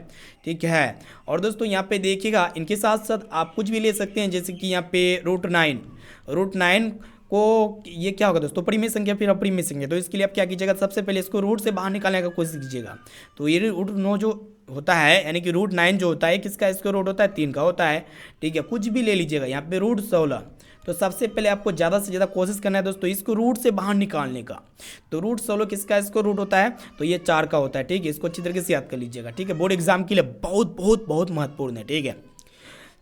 ठीक है, और दोस्तों यहाँ पे देखिएगा इनके साथ साथ आप कुछ भी ले सकते हैं, जैसे कि यहाँ पे √9 को ये क्या होगा दोस्तों, परिमेय संख्या फिर अपरिमेय संख्या। तो इसके लिए आप क्या कीजिएगा, सबसे पहले इसको रूट से बाहर निकालने का कोशिश कीजिएगा। तो ये √9 जो होता है यानी कि √9 जो होता है किसका स्क्वायर रूट होता है, 3 का होता है। ठीक है, कुछ भी ले लीजिएगा। यहाँ पे √16, तो सबसे पहले आपको ज़्यादा से ज़्यादा कोशिश करना है दोस्तों इसको रूट से बाहर निकालने का। तो √16 किसका इसको रूट होता है, तो ये 4 का होता है। ठीक है, इसको अच्छी तरीके से याद कर लीजिएगा। ठीक है, बोर्ड एग्जाम के लिए बहुत बहुत बहुत महत्वपूर्ण है। ठीक है,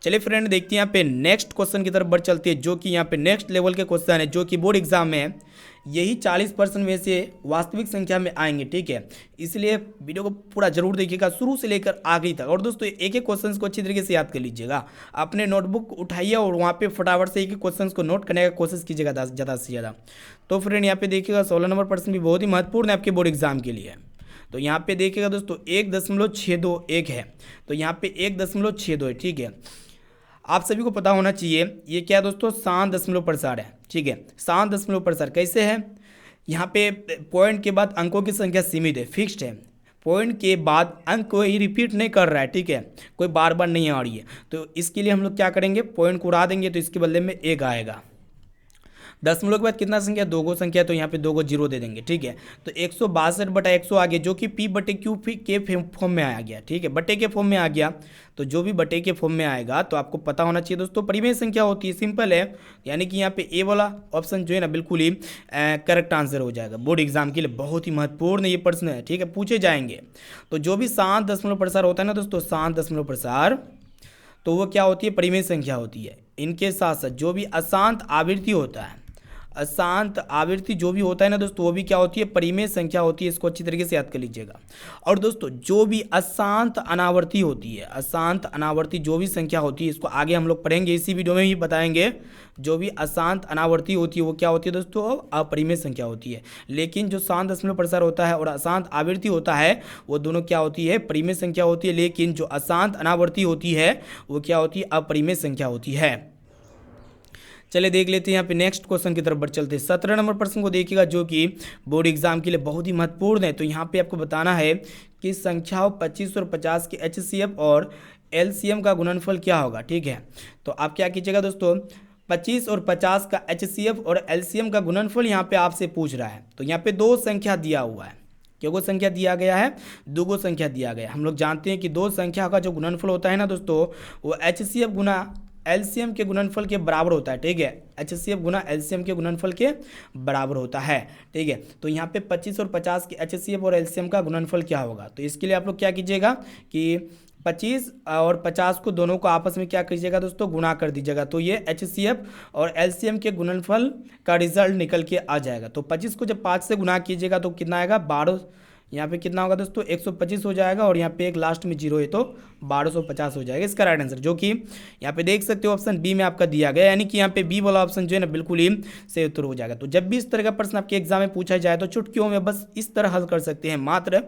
चलिए फ्रेंड देखते हैं यहाँ पे नेक्स्ट क्वेश्चन की तरफ बढ़ चलते हैं, जो कि यहाँ पे नेक्स्ट लेवल के क्वेश्चन है, जो कि बोर्ड एग्जाम में है। यही 40% में से वास्तविक संख्या में आएंगे। ठीक है, इसलिए वीडियो को पूरा जरूर देखिएगा शुरू से लेकर आखिरी तक। और दोस्तों एक एक क्वेश्चन को अच्छी तरीके से याद कर लीजिएगा। अपने नोटबुक उठाइए और वहाँ पे फटाफट से एक एक क्वेश्चन को नोट करने का कोशिश कीजिएगा ज़्यादा से ज़्यादा। तो फ्रेंड यहाँ पे देखिएगा 16 नंबर प्रश्न भी बहुत ही महत्वपूर्ण है आपके बोर्ड एग्जाम के लिए। तो यहाँ पे देखिएगा दोस्तों 1.621 है, तो यहाँ पे 1.62 है। ठीक है, आप सभी को पता होना चाहिए ये क्या है दोस्तों, शांत दशमलव प्रसार है। ठीक है, शांत दशमलव प्रसार कैसे है, यहाँ पे पॉइंट के बाद अंकों की संख्या सीमित है, फिक्स्ड है। पॉइंट के बाद अंक कोई रिपीट नहीं कर रहा है। ठीक है, कोई बार बार नहीं आ रही है, तो इसके लिए हम लोग क्या करेंगे, पॉइंट को उड़ा देंगे, तो इसके बदले में 1 आएगा। दशमलव के बाद कितना संख्या, 2 को संख्या, तो यहाँ पे 2 को 0 दे देंगे। ठीक है, तो 162/100 आ गया, जो कि P/Q के फॉर्म में आ गया। ठीक है, बटे के फॉर्म में आ गया। तो जो भी बटे के फॉर्म में आएगा तो आपको पता होना चाहिए दोस्तों परिमेय संख्या होती है, सिंपल है। यानी कि यहाँ पे ए वाला ऑप्शन जो है ना बिल्कुल ही करेक्ट आंसर हो जाएगा। बोर्ड एग्जाम के लिए बहुत ही महत्वपूर्ण ये प्रश्न है। ठीक है, पूछे जाएंगे। तो जो भी शांत दशमलव प्रसार होता है ना दोस्तों, शांत दशमलव प्रसार, तो वो क्या होती है, परिमेय संख्या होती है। इनके साथ साथ जो भी अशांत आवृत्ति होता है, अशांत आवृत्ति जो भी होता है ना दोस्तों, वो भी क्या होती है, परिमेय संख्या होती है। इसको अच्छी तरीके से याद कर लीजिएगा। और दोस्तों जो भी अशांत अनावर्ती होती है, अशांत अनावर्ती जो भी संख्या होती है, इसको आगे हम लोग पढ़ेंगे, इसी वीडियो में ही बताएंगे। जो भी अशांत अनावर्ती होती है वो क्या होती है दोस्तों, अपरिमेय संख्या होती है। लेकिन जो शांत दशमलव प्रसार होता है और अशांत आवृत्ति होता है, वो दोनों क्या होती है, परिमेय संख्या होती है। लेकिन जो अशांत अनावर्ती होती है वो क्या होती है, अपरिमेय संख्या होती है। चलिए देख लेते हैं यहाँ पे नेक्स्ट क्वेश्चन की तरफ बढ़ चलते हैं। 17 नंबर प्रश्न को देखिएगा, जो कि बोर्ड एग्जाम के लिए बहुत ही महत्वपूर्ण है। तो यहाँ पे आपको बताना है कि संख्याओं 25 और 50 के HCF और LCM का गुणनफल क्या होगा। ठीक है, तो आप क्या कीजिएगा दोस्तों, 25 और 50 का HCF और LCM का गुणनफल यहाँ पे आपसे पूछ रहा है। तो यहाँ पे दो संख्या दिया हुआ है, क्यों संख्या दिया गया है, दो संख्या दिया गया है। हम लोग जानते हैं कि दो संख्या का जो गुणनफल होता है ना दोस्तों, वो HCF गुना LCM के गुणनफल के बराबर होता है। ठीक है, HCF गुना LCM के गुणनफल के बराबर होता है। ठीक है, तो यहाँ पे 25 और 50 के HCF और LCM का गुणनफल क्या होगा। तो इसके लिए आप लोग क्या कीजिएगा कि 25 और 50 को दोनों को आपस में क्या कीजिएगा दोस्तों, गुणा कर दीजिएगा। तो ये HCF और LCM के गुणनफल का रिजल्ट निकल के आ जाएगा। तो 25 को जब 5 से गुणा कीजिएगा तो कितना आएगा, 12। यहाँ पे कितना होगा दोस्तों, 125 हो जाएगा। और यहाँ पे एक लास्ट में 0 है तो 1250 हो जाएगा इसका राइट आंसर, जो कि यहाँ पे देख सकते हो ऑप्शन बी में आपका दिया गया। यानी कि यहाँ पे बी वाला ऑप्शन जो है ना बिल्कुल ही सही उत्तर हो जाएगा। तो जब भी इस तरह का प्रश्न आपके एग्जाम में पूछा जाए तो चुटकियों में बस इस तरह हल कर सकते हैं, मात्र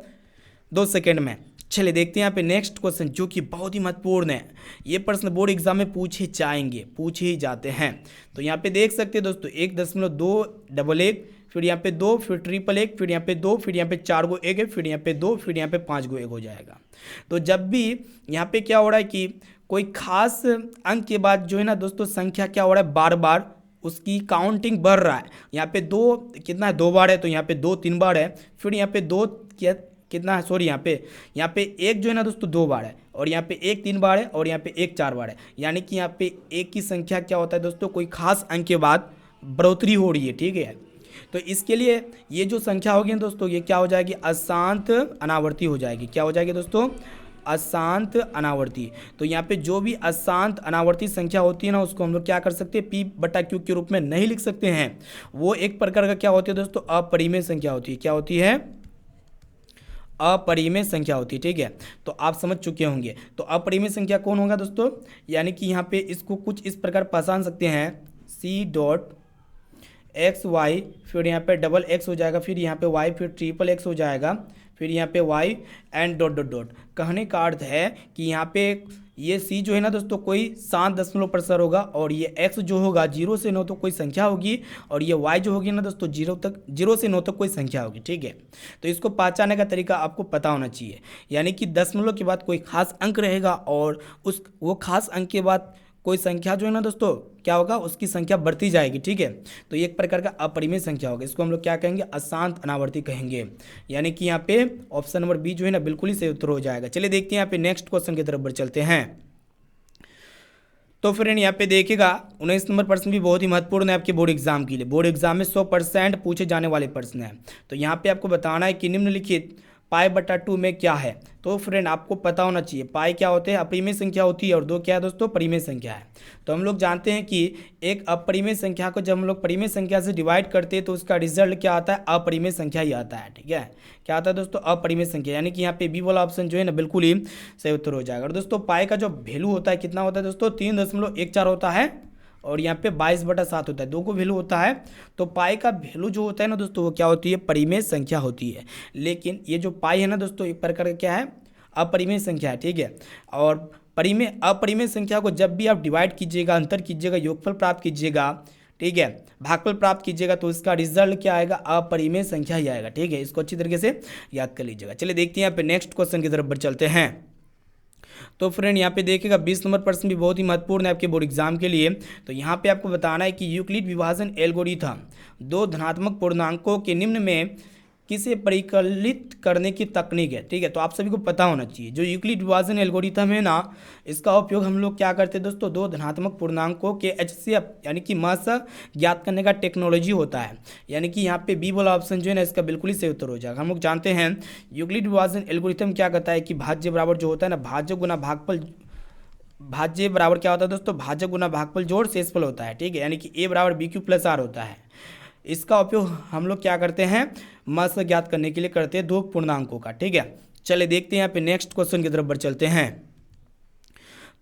2 सेकेंड में। चलिए देखते हैं यहाँ पे नेक्स्ट क्वेश्चन, जो कि बहुत ही महत्वपूर्ण है। ये प्रश्न बोर्ड एग्जाम में पूछे जाएंगे, पूछे ही जाते हैं। तो यहाँ पे देख सकते हैं दोस्तों 1.211, फिर यहाँ पे 2, फिर 111, फिर यहाँ पे 2, फिर यहाँ पे 4 गो 1 है, फिर यहाँ पे 2, फिर यहाँ पे 5 गो 1 हो जाएगा। तो जब भी यहाँ पे क्या हो रहा है कि कोई खास अंक के बाद जो है ना दोस्तों संख्या क्या हो रहा है, बार बार उसकी काउंटिंग बढ़ रहा है। यहाँ पे 2 कितना है, 2 बार है, तो यहाँ पे 2 3 बार है, फिर यहाँ पे 2 कितना है, सॉरी यहाँ पे 1 जो है ना दोस्तों 2 बार है, और यहाँ पे 1 3 बार है, और यहाँ पे 1 4 बार है। यानी कि यहाँ पे 1 की संख्या क्या होता है दोस्तों, कोई खास अंक के बाद बढ़ोतरी हो रही है। ठीक है, तो इसके लिए ये जो संख्या होगी ना दोस्तों, ये क्या हो जाएगी, अशांत अनावर्ती हो जाएगी। क्या हो जाएगी दोस्तों, अशांत अनावर्ती। तो यहाँ पे जो भी अशांत अनावर्ती संख्या होती है ना, उसको हम लोग क्या कर सकते हैं, P/Q के रूप में नहीं लिख सकते हैं। वो एक प्रकार का क्या होती है दोस्तों, अपरिमेय संख्या होती है। क्या होती है, अपरिमेय संख्या होती है। ठीक है, तो आप समझ चुके होंगे। तो अपरिमेय संख्या कौन होगा दोस्तों, यानी कि यहाँ पे इसको कुछ इस प्रकार पहचान सकते हैं, C.XY, फिर यहाँ पे डबल x हो जाएगा, फिर यहाँ पे y, फिर ट्रिपल x हो जाएगा, फिर यहाँ पे y and dot dot dot. कहने का अर्थ है कि यहाँ पे ये c जो है ना दोस्तों कोई शांत दशमलव प्रसार होगा, और ये x जो होगा 0 से 9 तक कोई संख्या होगी, और ये y जो होगी ना दोस्तों 0 से 9 तक कोई संख्या होगी। ठीक है, तो इसको पहचानने का तरीका आपको पता होना चाहिए। यानी कि दशमलव के बाद कोई खास अंक रहेगा, और वो खास अंक के बाद कोई संख्या जो है ना दोस्तों क्या होगा, उसकी संख्या बढ़ती जाएगी। ठीक है, तो एक प्रकार का अपरिमेय संख्या होगा। इसको हम लोग क्या कहेंगे, अशांत अनावर्ती कहेंगे। यानी कि यहाँ पे ऑप्शन नंबर बी जो है ना बिल्कुल ही सही उत्तर हो जाएगा। चलिए देखते हैं यहाँ पे नेक्स्ट क्वेश्चन की तरफ बढ़ चलते हैं। तो फ्रेंड यहाँ पे देखिएगा 19 नंबर प्रश्न भी बहुत ही महत्वपूर्ण है आपके बोर्ड एग्जाम के लिए। बोर्ड एग्जाम में 100% पूछे जाने वाले प्रश्न हैं। तो यहाँ पे आपको बताना है कि निम्नलिखित π/2 में क्या है। तो फ्रेंड आपको पता होना चाहिए, पाई क्या होते हैं, अपरिमेय संख्या होती है, और 2 क्या है दोस्तों, परिमेय संख्या है। तो हम लोग जानते हैं कि एक अपरिमेय संख्या को जब हम लोग परिमेय संख्या से डिवाइड करते हैं तो उसका रिजल्ट क्या आता है, अपरिमेय संख्या ही आता है। ठीक है, क्या आता है दोस्तों, अपरिमेय संख्या। यानी कि यहाँ पे बी वाला ऑप्शन जो है ना बिल्कुल ही सही उत्तर हो जाएगा। और दोस्तों पाई का जो वैल्यू होता है कितना होता है दोस्तों, 3.14 होता है, और यहाँ पे 22/7 होता है, 2 को वैल्यू होता है। तो पाई का वैल्यू जो होता है ना दोस्तों वो क्या होती है, परिमेय संख्या होती है। लेकिन ये जो पाई है ना दोस्तों एक प्रकार का क्या है, अपरिमेय संख्या है। ठीक है, और अपरिमेय संख्या को जब भी आप डिवाइड कीजिएगा, अंतर कीजिएगा, योगफल प्राप्त कीजिएगा, ठीक है, भागफल प्राप्त कीजिएगा, तो इसका रिजल्ट क्या आएगा, अपरिमेय संख्या ही आएगा। ठीक है, इसको अच्छी तरीके से याद कर लीजिएगा। चलिए देखते हैं यहाँ पे नेक्स्ट क्वेश्चन की तरफ बढ़ चलते हैं। तो फ्रेंड यहाँ पे देखिएगा 20 नंबर प्रश्न भी बहुत ही महत्वपूर्ण है आपके बोर्ड एग्जाम के लिए। तो यहाँ पे आपको बताना है कि यूक्लिड विभाजन एल्गोरिथम 2 धनात्मक पूर्णांकों के निम्न में किसे परिकलित करने की तकनीक है। ठीक है, तो आप सभी को पता होना चाहिए जो यूक्लिड विभाजन एल्गोरिथम है ना, इसका उपयोग हम लोग क्या करते हैं दोस्तों, 2 धनात्मक पूर्णांकों के HCF यानी कि मात्रा ज्ञात करने का टेक्नोलॉजी होता है। यानी कि यहाँ पे बी वाला ऑप्शन जो है ना इसका बिल्कुल ही सही उत्तर हो जाएगा। हम लोग जानते हैं यूक्लिड विभाजन एल्गोरिथम क्या कहता है कि भाज्य बराबर जो होता है ना, भाज्य गुना भागफल, भाज्य बराबर क्या होता है दोस्तों, भाजक गुना भागफल जोड़ शेषफल होता है। ठीक है, यानी कि a बराबर BQ + R होता है। इसका उपयोग हम लोग क्या करते हैं, मास ज्ञात करने के लिए करते हैं दो पूर्णांकों का। ठीक है, चलिए देखते हैं यहाँ पे नेक्स्ट क्वेश्चन की तरफ बढ़ चलते हैं।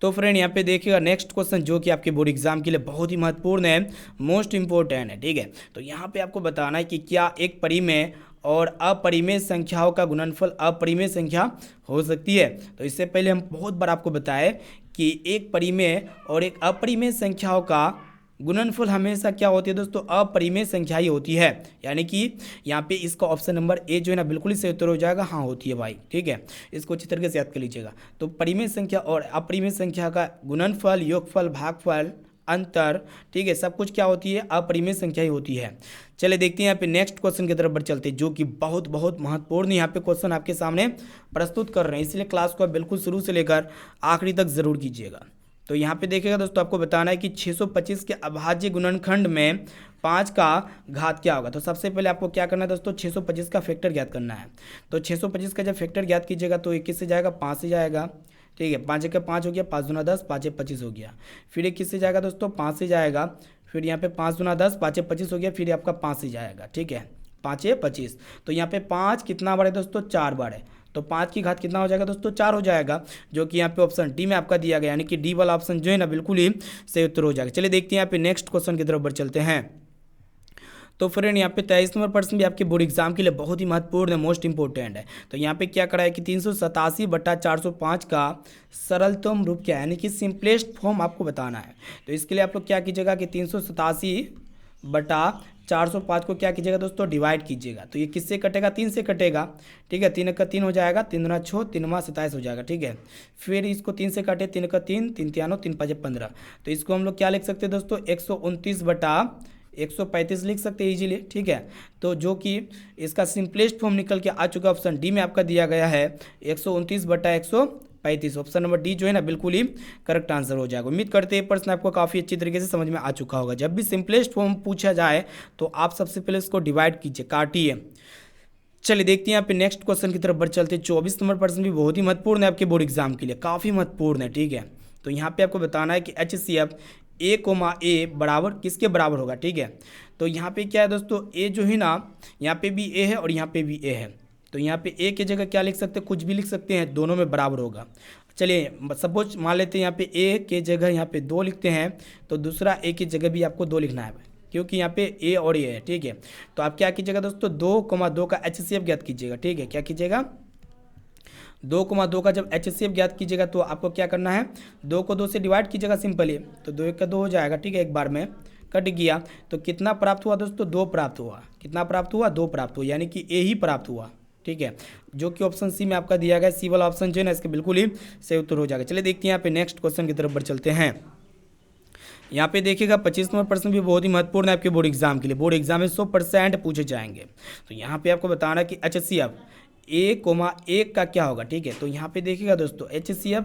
तो फ्रेंड यहाँ पे देखिएगा नेक्स्ट क्वेश्चन जो कि आपके बोर्ड एग्जाम के लिए बहुत ही महत्वपूर्ण है, मोस्ट इंपॉर्टेंट है। ठीक है, तो यहाँ पे आपको बताना है कि क्या एक परिमेय और अपरिमेय संख्याओं का गुणनफल अपरिमेय संख्या हो सकती है। तो इससे पहले हम बहुत बार आपको बताए कि एक परिमेय और एक अपरिमेय संख्याओं का गुणनफल हमेशा क्या होती है दोस्तों, अपरिमेय संख्या ही होती है। यानी कि यहाँ पे इसका ऑप्शन नंबर ए जो है ना बिल्कुल ही सही उत्तर हो जाएगा, हाँ होती है भाई। ठीक है, इसको अच्छी तरीके से याद कर लीजिएगा। तो परिमेय संख्या और अपरिमेय संख्या का गुणनफल, योगफल, भागफल, अंतर, ठीक है, सब कुछ क्या होती है, अपरिमेय संख्या ही होती है। चलिए देखते हैं यहाँ पे नेक्स्ट क्वेश्चन की तरफ बढ़ चलते हैं, जो कि बहुत बहुत महत्वपूर्ण यहाँ पे क्वेश्चन आपके सामने प्रस्तुत कर रहे हैं, इसलिए क्लास को आप बिल्कुल शुरू से लेकर आखिरी तक जरूर कीजिएगा। तो यहाँ पे देखिएगा दोस्तों, आपको बताना है कि 625 के अभाज्य गुणनखंड में 5 का घात क्या होगा। तो सबसे पहले आपको क्या करना है दोस्तों, 625 का फैक्टर ज्ञात करना है। तो 625 का जब फैक्टर ज्ञात कीजिएगा तो 21 से जाएगा, 5 से जाएगा। ठीक है, 5 का 5 हो गया, 5 दूना 10, 5 25 हो गया। फिर 21 से जाएगा दोस्तों, 5 से जाएगा। फिर यहाँ पे 5 दूना 10, 5 25 हो गया। फिर आपका 5 से जाएगा। ठीक है, 5 25। तो यहाँ पे 5 कितना बार है दोस्तों, 4 बार है। तो 5 की घात कितना हो जाएगा दोस्तों, 4 हो जाएगा, जो कि यहाँ पे ऑप्शन डी में आपका दिया गया, यानी कि डी वाला ऑप्शन जो है ना बिल्कुल ही सही उत्तर हो जाएगा। चलिए देखते हैं यहाँ पे नेक्स्ट क्वेश्चन की तरफ बढ़ चलते हैं। तो फ्रेंड यहाँ पे 23 नंबर प्रश्न भी आपके बोर्ड एग्जाम के लिए बहुत ही महत्वपूर्ण है, मोस्ट इंपॉर्टेंट है। तो यहाँ पे क्या करा है कि 387/405 का सरलतम रूप क्या है, यानी कि सिंपलेस्ट फॉर्म आपको बताना है। तो इसके लिए आप लोग क्या कीजिएगा कि 387/405 को क्या कीजिएगा दोस्तों, डिवाइड कीजिएगा। तो ये किससे कटेगा, 3 से कटेगा। ठीक है, 3 का 3 हो जाएगा, 3 दूना 6, 3 27 हो जाएगा। ठीक है, फिर इसको 3 से काटे, 3 का 3, 3 3 3 5 15। तो इसको हम लोग क्या लिख सकते हैं दोस्तों, 129/135 लिख सकते हैं इजीली। ठीक है, तो जो कि इसका सिंपलेस्ट फॉर्म निकल के आ चुका, ऑप्शन डी में आपका दिया गया है 129/135। ऑप्शन नंबर डी जो है ना बिल्कुल ही करेक्ट आंसर हो जाएगा। उम्मीद करते हैं प्रश्न आपको काफ़ी अच्छी तरीके से समझ में आ चुका होगा। जब भी सिंपलेस्ट फॉर्म पूछा जाए तो आप सबसे पहले इसको डिवाइड कीजिए, काटिए। चलिए देखते हैं यहाँ पे नेक्स्ट क्वेश्चन की तरफ बढ़ चलते हैं। 24 नंबर प्रश्न भी बहुत ही महत्वपूर्ण है आपके बोर्ड एग्जाम के लिए, काफ़ी महत्वपूर्ण है। ठीक है, तो यहाँ पे आपको बताना है कि HCF A, बराबर किसके बराबर होगा। ठीक है, तो यहाँ पे क्या है दोस्तों, ए जो है ना, यहाँ पे भी ए है और यहाँ पे भी ए है। तो यहाँ पे ए की जगह क्या लिख सकते हैं, कुछ भी लिख सकते हैं, दोनों में बराबर होगा। चलिए सपोज मान लेते हैं यहाँ पे ए के जगह यहाँ पे 2 लिखते हैं, तो दूसरा ए की जगह भी आपको 2 लिखना है, क्योंकि यहाँ पे ए और ए है। ठीक है, तो आप क्या कीजिएगा दोस्तों, 2,2 का HCF ज्ञात कीजिएगा। ठीक है, क्या कीजिएगा, 2,2 का जब HCF ज्ञात कीजिएगा तो आपको क्या करना है, 2 को 2 से डिवाइड कीजिएगा सिंपली, तो 2 1 का 2 हो जाएगा। ठीक है, एक बार में कट गया। तो कितना प्राप्त हुआ दोस्तों, 2 प्राप्त हुआ। कितना प्राप्त हुआ, 2 प्राप्त हुआ, यानी कि ए ही प्राप्त हुआ। ठीक है, जो कि ऑप्शन सी में आपका दिया गया, सी वाला ऑप्शन जो है ना इसके बिल्कुल ही सही उत्तर हो जाएगा। चलिए देखते हैं यहाँ पे नेक्स्ट क्वेश्चन की तरफ बढ़ चलते हैं। यहाँ पे देखिएगा 25 नंबर प्रश्न भी बहुत ही महत्वपूर्ण है आपके बोर्ड एग्जाम के लिए। बोर्ड एग्जाम में 100% पूछे जाएंगे। तो यहाँ पे आपको बताना है कि HCF A, का क्या होगा। ठीक है, तो यहाँ पे देखिएगा दोस्तों, HCF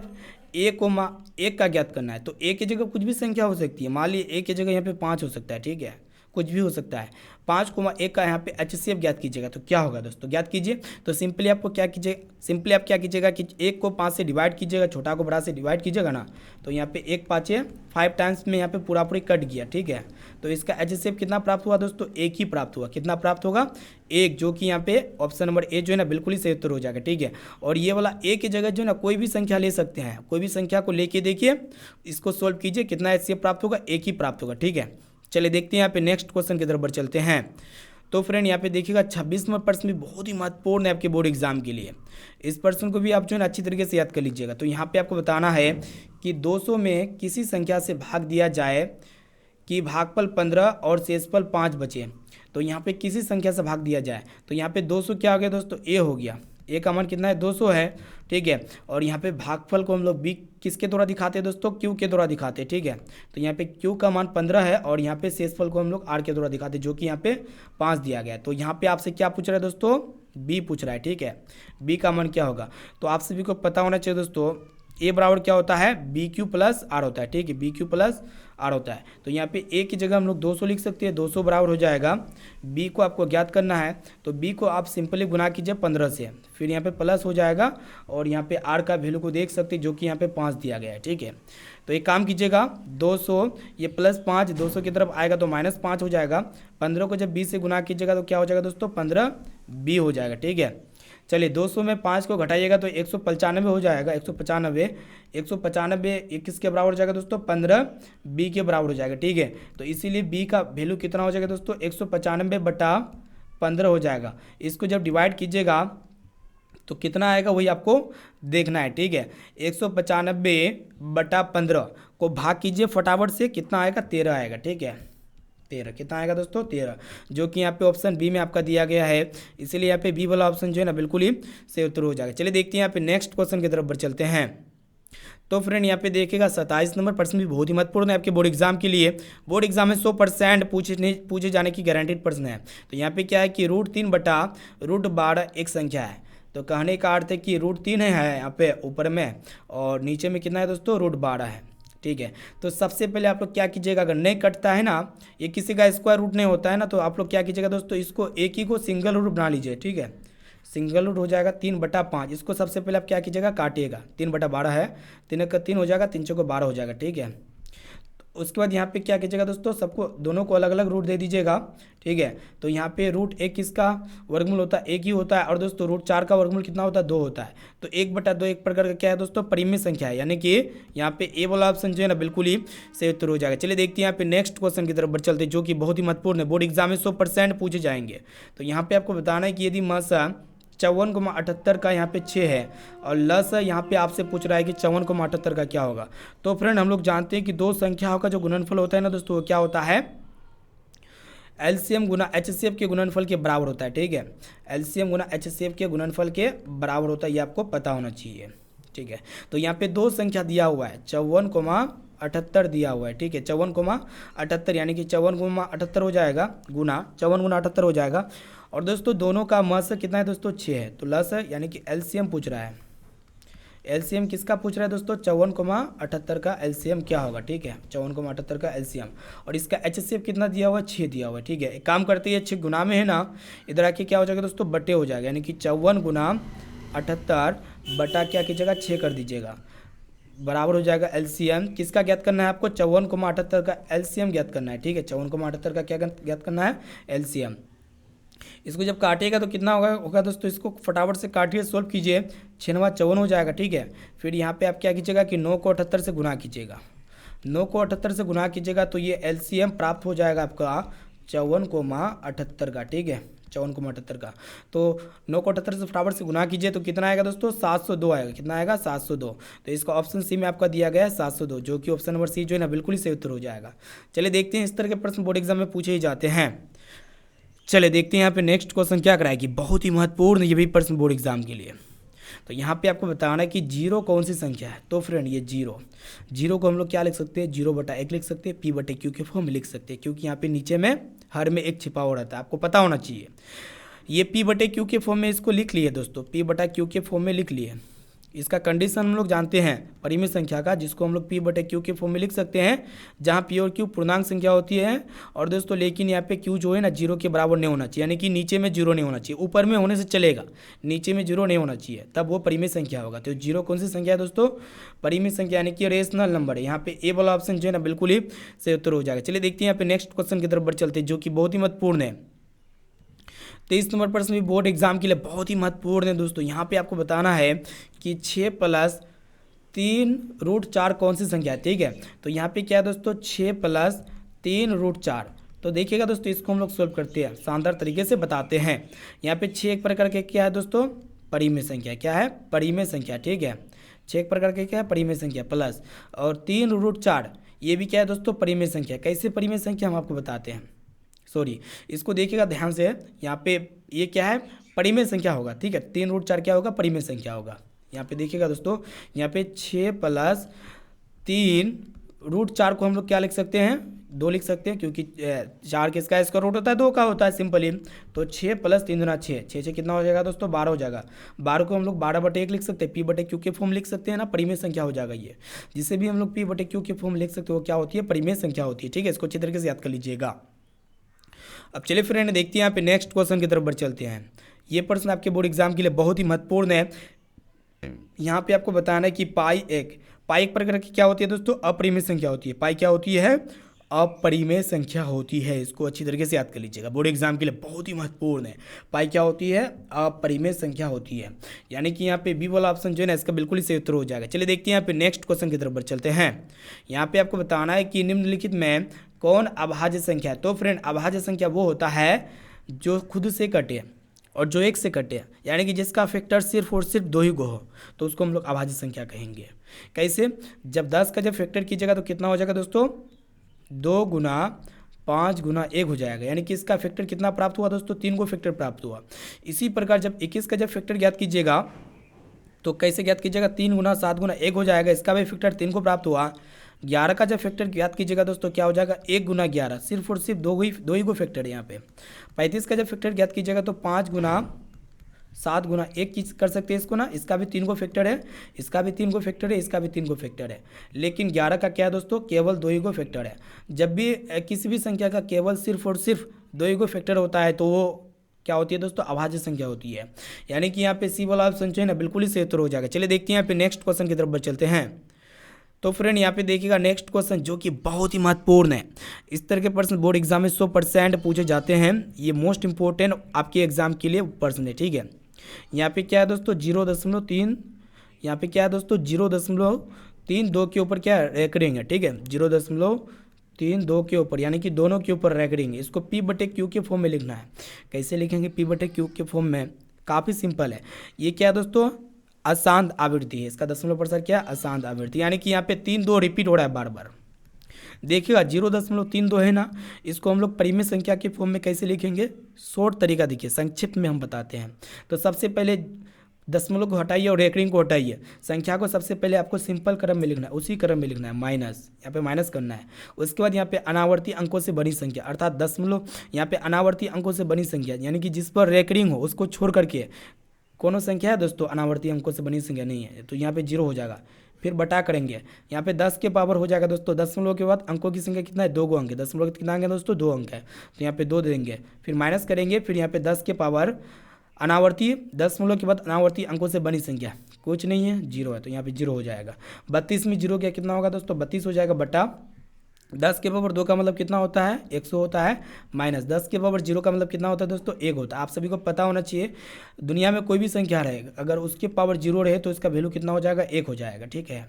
A, का ज्ञात करना है। तो ए की जगह कुछ भी संख्या हो सकती है, मान लीजिए ए की जगह यहाँ पे 5 हो सकता है। ठीक है, कुछ भी हो सकता है। 5,1 का यहाँ पे HCF ज्ञात कीजिएगा तो क्या होगा दोस्तों, ज्ञात कीजिए। तो सिंपली आपको क्या कीजिए, सिंपली आप क्या कीजिएगा कि 1 को 5 से डिवाइड कीजिएगा, छोटा को बड़ा से डिवाइड कीजिएगा ना, तो यहाँ पे 1 5 5 टाइम्स में यहाँ पे पूरा पूरी कट गया। ठीक है, तो इसका HCF कितना प्राप्त हुआ दोस्तों, 1 ही प्राप्त हुआ। कितना प्राप्त होगा, 1, जो कि यहाँ पे ऑप्शन नंबर ए जो है ना बिल्कुल ही सही उत्तर हो जाएगा। ठीक है, और ये वाला ए की जगह जो है ना कोई भी संख्या ले सकते हैं, कोई भी संख्या को लेके देखिए, इसको सोल्व कीजिए, कितना HCF प्राप्त होगा, 1 ही प्राप्त होगा। ठीक है, चलिए देखते हैं यहाँ पे नेक्स्ट क्वेश्चन की तरफ बढ़ चलते हैं। तो फ्रेंड यहाँ पे देखिएगा 26 नंबर प्रश्न भी बहुत ही महत्वपूर्ण है आपके बोर्ड एग्जाम के लिए। इस प्रश्न को भी आप जो है ना अच्छी तरीके से याद कर लीजिएगा। तो यहाँ पे आपको बताना है कि 200 में किसी संख्या से भाग दिया जाए कि भागफल 15 और शेषफल 5 बचे। तो यहाँ पे किसी संख्या से भाग दिया जाए, तो यहाँ पे 200 क्या हो गया दोस्तों, ए हो गया। ए का मान कितना है, 200 है। ठीक है, और यहाँ पे भागफल को हम लोग बी किसके द्वारा दिखाते हैं दोस्तों, क्यू के द्वारा दिखाते हैं। ठीक है, तो यहाँ पे क्यू का मान 15 है और यहाँ पे शेषफल को हम लोग आर के द्वारा दिखाते हैं, जो कि यहाँ पे 5 दिया गया है। तो यहाँ पे आपसे क्या पूछ रहा है दोस्तों, बी पूछ रहा है। ठीक है, बी का मान क्या होगा। तो आप सभी को पता होना चाहिए दोस्तों, ए बराबर क्या होता है, बी क्यू प्लस आर होता है, ठीक है, बी क्यू प्लस आर होता है। तो यहाँ पे ए की जगह हम लोग 200 लिख सकते हैं, 200 बराबर हो जाएगा, बी को आपको ज्ञात करना है तो बी को आप सिंपली गुना कीजिए 15 से, फिर यहाँ पे प्लस हो जाएगा और यहाँ पे आर का वैल्यू को देख सकते हैं जो कि यहाँ पे 5 दिया गया है, ठीक है। तो एक काम कीजिएगा, 200 ये +5 200 की तरफ आएगा तो -5 हो जाएगा, 15 को जब 20 से गुना कीजिएगा तो क्या हो जाएगा दोस्तों, 15 बी हो जाएगा, ठीक है। चलिए 200 में 5 को घटाइएगा तो 195 हो जाएगा, 195 ये किसके बराबर हो जाएगा दोस्तों, 15 बी के बराबर हो जाएगा, ठीक है। तो इसीलिए बी का वैल्यू कितना हो जाएगा दोस्तों, 195/15 हो जाएगा। इसको जब डिवाइड कीजिएगा तो कितना आएगा वही आपको देखना है, ठीक है। 195/15 को भाग कीजिए फटाफट से, कितना आएगा, 13 आएगा, ठीक है। 13 कितना आएगा दोस्तों, 13, जो कि यहाँ पे ऑप्शन बी में आपका दिया गया है, इसीलिए यहाँ पे बी वाला ऑप्शन जो है ना बिल्कुल ही सही उत्तर हो जाएगा। चलिए देखते हैं यहाँ पे नेक्स्ट क्वेश्चन की तरफ बढ़ चलते हैं। तो फ्रेंड यहाँ पे देखिएगा 27 नंबर प्रश्न भी बहुत ही महत्वपूर्ण है आपके बोर्ड एग्जाम के लिए। बोर्ड एग्जाम में 100% पूछे जाने की गारंटीड प्रश्न है। तो यहाँ पे क्या है कि √3/√12 एक संख्या है। तो कहने का अर्थ है कि √3 है यहाँ पे ऊपर में और नीचे में कितना है दोस्तों, √12 है, ठीक है। तो सबसे पहले आप लोग क्या कीजिएगा, अगर नहीं कटता है ना, ये किसी का स्क्वायर रूट नहीं होता है ना, तो आप लोग क्या कीजिएगा दोस्तों, इसको एक ही को सिंगल रूट बना लीजिए, ठीक है। सिंगल रूट हो जाएगा 3/5, इसको सबसे पहले आप क्या कीजिएगा, काटिएगा, 3/12 है, 3 का 3 हो जाएगा, 3 चौको 12 हो जाएगा, ठीक है। उसके बाद यहाँ पे क्या कीजिएगा दोस्तों, सबको दोनों को अलग अलग रूट दे दीजिएगा, ठीक है। तो यहाँ पे √1 किसका वर्गमूल होता है, एक ही होता है, और दोस्तों √4 का वर्गमूल कितना होता है, 2 होता है। तो 1/2 एक प्रकार का क्या है दोस्तों, परिमेय संख्या है, यानी कि यहाँ पे ए वाला ऑप्शन जो है ना बिल्कुल ही सही उत्तर हो जाएगा। चलिए देखते हैं यहाँ पे नेक्स्ट क्वेश्चन की तरफ बढ़ चलते हैं, जो कि बहुत ही महत्वपूर्ण है, बोर्ड एग्जाम में 100% पूछे जाएंगे। तो यहाँ पे आपको बताना है कि यदि मसा 54,78 का यहाँ पे 6 है और लस यहाँ पे आपसे पूछ रहा है कि 54,78 का क्या होगा। तो फ्रेंड हम लोग जानते हैं कि दो संख्याओं का जो गुणनफल होता है ना दोस्तों, वो क्या होता है, एलसीएम गुना एचसीएफ के गुणनफल के बराबर होता है, ठीक है। एलसीएम गुना एचसीएफ के गुणनफल के बराबर होता है, ये आपको पता होना चाहिए, ठीक है। तो यहाँ पे दो संख्या दिया हुआ है, 54,78 दिया हुआ है, ठीक है। 54,78 यानी कि 54,78 हो जाएगा गुना 54 × 78 हो जाएगा। और दोस्तों दोनों का मस कितना है दोस्तों, 6 है, तो लस है, यानी कि एलसीएम पूछ रहा है। एलसीएम किसका पूछ रहा है दोस्तों, 54,78 का एलसीएम क्या होगा, ठीक है, 54,78 का एलसीएम। और इसका एचसीएफ कितना दिया हुआ है, 6 दिया हुआ है, ठीक है। एक काम करते हैं, 6 गुना में है ना, इधर आके क्या हो जाएगा दोस्तों, बटे हो जाएगा, यानी कि 54 × 78 बटा क्या कीजिएगा, 6 कर दीजिएगा, बराबर हो जाएगा एलसीएम। किसका ज्ञात करना है आपको, 54,78 का एलसीएम ज्ञात करना है, ठीक है। 54,78 का क्या ज्ञात करना है, एलसीएम। इसको जब काटिएगा तो कितना होगा दोस्तों, इसको फटाफट से काटिए, सोल्व कीजिए, 6 × 9 = 54 हो जाएगा, ठीक है। फिर यहाँ पे आप क्या कीजिएगा कि 9 को 78 से गुना कीजिएगा, 9 को 78 से गुना कीजिएगा तो ये एलसीएम प्राप्त हो जाएगा आपका 54,78 का, ठीक है, 54,78 का। तो 9 को 78 से फटाफट से गुना कीजिए तो कितना आएगा दोस्तों, 702 आएगा, कितना आएगा, 702। तो इसका ऑप्शन सी में आपका दिया गया है 702, जो कि ऑप्शन नंबर सी जो है ना बिल्कुल ही सही उत्तर हो जाएगा। चलिए देखते हैं, इस तरह के प्रश्न बोर्ड एग्जाम में पूछे ही जाते हैं। चलिए देखते हैं यहाँ पे नेक्स्ट क्वेश्चन क्या कराएगी, बहुत ही महत्वपूर्ण ये भी प्रश्न बोर्ड एग्जाम के लिए। तो यहाँ पे आपको बताना है कि 0 कौन सी संख्या है। तो फ्रेंड ये 0 को हम लोग क्या लिख सकते हैं, 0/1 लिख सकते हैं, p/q के फॉर्म में लिख सकते हैं, क्योंकि यहाँ पे नीचे में हर में एक छिपा हो रहता है, आपको पता होना चाहिए। ये p/q के फॉर्म में इसको लिख लिए दोस्तों, p/q के फॉर्म में लिख लिए। इसका कंडीशन हम लोग जानते हैं परिमेय संख्या का, जिसको हम लोग p/q के फॉर्म में लिख सकते हैं, जहाँ p और q पूर्णांक संख्या होती है। और दोस्तों लेकिन यहाँ पे q जो है ना 0 के बराबर नहीं होना चाहिए, यानी कि नीचे में 0 नहीं होना चाहिए, ऊपर में होने से चलेगा, नीचे में 0 नहीं होना चाहिए, तब वो परिमेय संख्या होगा। तो 0 कौन सी संख्या है दोस्तों, परिमेय संख्या, यानी कि रेशनल नंबर है। यहाँ पे ए वाला ऑप्शन जो है ना बिल्कुल ही सही उत्तर हो जाएगा। चलिए देखते हैं यहाँ पे नेक्स्ट क्वेश्चन की तरफ बढ़ चलते हैं, जो कि बहुत ही महत्वपूर्ण है। 23 नंबर प्रश्न भी बोर्ड एग्जाम के लिए बहुत ही महत्वपूर्ण है दोस्तों। यहाँ पे आपको बताना है कि 6 + 3 √4 कौन सी संख्या है, ठीक है। तो यहाँ पे क्या है दोस्तों, 6 + 3 √4। तो देखिएगा दोस्तों, इसको हम लोग सोल्व करते हैं, शानदार तरीके से बताते हैं। यहाँ पे 6 एक प्रकार के क्या है दोस्तों, परिमेय संख्या, क्या है, परिमेय संख्या, ठीक है। 6 एक प्रकार के क्या है, परिमेय संख्या, प्लस और 3 √4 ये भी क्या है दोस्तों, परिमेय संख्या। कैसे परिमेय संख्या हम आपको बताते हैं, सॉरी इसको देखिएगा ध्यान से, यहाँ पे ये क्या है, परिमेय संख्या होगा, ठीक है। 3 √4 क्या होगा, परिमेय संख्या होगा। यहाँ पे देखिएगा दोस्तों, यहाँ पे 6 + 3 √4 को हम लोग क्या लिख सकते हैं, 2 लिख सकते हैं, क्योंकि 4 किसका स्क्वायर रूट होता है, 2 का होता है सिंपली। तो 6 + 3 × 6, 6 से कितना हो जाएगा दोस्तों, 12 हो जाएगा। 12 को हम लोग 12/1 लिख सकते हैं, P/Q के फॉर्म लिख सकते हैं ना, परिमेय संख्या हो जाएगा ये। जिसे भी हम लोग P/Q के फॉर्म लिख सकते हो, वो क्या होती है, परिमेय संख्या होती है। ठीक है, इसको अच्छी तरीके से याद कर लीजिएगा। अब चलिए फ्रेंड देखते हैं यहाँ पे नेक्स्ट क्वेश्चन की तरफ बढ़ चलते हैं। ये प्रश्न आपके बोर्ड एग्जाम के लिए बहुत ही महत्वपूर्ण है। यहाँ पे आपको बताना है कि पाई एक प्रकार की क्या होती है दोस्तों, अपरिमेय संख्या होती है। पाई क्या होती है, अपरिमेय संख्या होती है। इसको अच्छी तरीके से याद कर लीजिएगा, बोर्ड एग्जाम के लिए बहुत ही महत्वपूर्ण है। पाई क्या होती है, अपरिमेय संख्या होती है। यानी कि यहाँ पे बी वाला ऑप्शन जो है ना, इसका बिल्कुल ही सही उत्तर हो जाएगा। चलिए देखते हैं यहाँ पे नेक्स्ट क्वेश्चन की तरफ बढ़ चलते हैं। यहाँ पे आपको बताना है कि निम्नलिखित में कौन अभाज्य संख्या है। तो फ्रेंड अभाज्य संख्या वो होता है जो खुद से कटे और जो एक से कटे, यानी कि जिसका फैक्टर सिर्फ और सिर्फ 2 ही को हो, तो उसको हम लोग अभाज्य संख्या कहेंगे। कैसे, जब 10 का जब फैक्टर कीजिएगा तो कितना हो जाएगा दोस्तों, 2 × 5 × 1 हो जाएगा। यानी कि इसका फैक्टर कितना प्राप्त हुआ दोस्तों, 3 को फैक्टर प्राप्त हुआ। इसी प्रकार जब 21 का जब फैक्टर ज्ञात कीजिएगा तो कैसे ज्ञात कीजिएगा, 3 × 7 × 1 हो जाएगा, इसका भी फैक्टर 3 को प्राप्त हुआ। 11 का जब फैक्टर ज्ञात कीजिएगा दोस्तों, क्या हो जाएगा, 1 × 11, सिर्फ और सिर्फ 2 ही को फैक्टर है यहाँ पे। 35 का जब फैक्टर ज्ञात कीजिएगा तो 5 × 7 × 1 की कर सकते हैं इसको ना, इसका भी 3 को फैक्टर है, इसका भी 3 को फैक्टर है, इसका भी 3 को फैक्टर है। लेकिन 11 का क्या है दोस्तों, केवल 2 ही को फैक्टर है। जब भी किसी भी संख्या का केवल सिर्फ और सिर्फ 2 ही को फैक्टर होता है तो वो क्या होती है दोस्तों, अभाज्य संख्या होती है। यानी कि यहाँ पे सी वाला ऑप्शन जो है ना, बिल्कुल ही सही उत्तर हो जाएगा। चलिए देखते हैं यहाँ पे नेक्स्ट क्वेश्चन की तरफ बढ़ चलते हैं। तो फ्रेंड यहाँ पे देखिएगा नेक्स्ट क्वेश्चन जो कि बहुत ही महत्वपूर्ण है। इस तरह के प्रश्न बोर्ड एग्जाम में 100% पूछे जाते हैं। ये मोस्ट इंपॉर्टेंट आपके एग्जाम के लिए प्रश्न है। ठीक है, यहाँ पे क्या है दोस्तों, 0.3, यहाँ पे क्या है दोस्तों, 0.32 के ऊपर क्या रैंकरिंग है। ठीक है, 0.32 के ऊपर, यानी कि दोनों के ऊपर रैंकरिंग है। इसको P/Q के फॉर्म में लिखना है। कैसे लिखेंगे P/Q के फॉर्म में, काफ़ी सिंपल है। ये क्या है दोस्तों, अशांत आवृत्ति है। इसका दशमलव प्रसार क्या है, अशांत आवृत्ति। यानी कि यहाँ पे 3-2 रिपीट हो रहा है बार बार। देखिएगा 0.32 है ना, इसको हम लोग परिमेय संख्या के फॉर्म में कैसे लिखेंगे, शॉर्ट तरीका देखिए, संक्षिप्त में हम बताते हैं। तो सबसे पहले दशमलव को हटाइए और रैंकरिंग को हटाइए। संख्या को सबसे पहले आपको सिंपल क्रम में लिखना है, उसी क्रम में लिखना है, माइनस, यहाँ पे माइनस करना है। उसके बाद यहाँ पे अनावर्ती अंकों से बनी संख्या, अर्थात दशमलव यहाँ पे अनावर्ती अंकों से बनी संख्या, यानी कि जिस पर रैंकरिंग हो उसको छोड़ करके कौन संख्या है दोस्तों, अनावर्ती अंकों से बनी संख्या नहीं है, तो यहाँ पे 0 हो जाएगा। फिर बटा करेंगे, यहाँ पे 10 के पावर हो जाएगा दोस्तों, दशमलव के बाद अंकों की संख्या कितना है, 2 अंक है। दशमलव के कितना अंक है दोस्तों, 2 अंक है, तो यहाँ पे 2 देंगे। फिर माइनस करेंगे, फिर यहाँ पे 10 के पावर अनावर्ती, दशमलव के बाद अनावर्ती अंकों से बनी संख्या कुछ नहीं है, 0 है, तो यहाँ पे 0 हो जाएगा। 32 में 0 क्या कितना होगा दोस्तों, 32 हो जाएगा, बटा 10 के पावर 2 का मतलब कितना होता है, 100 होता है, माइनस 10 के पावर 0 का मतलब कितना होता है दोस्तों, 1 होता है। आप सभी को पता होना चाहिए, दुनिया में कोई भी संख्या रहेगा, अगर उसके पावर 0 रहे तो इसका वैल्यू कितना हो जाएगा, 1 हो जाएगा। ठीक है,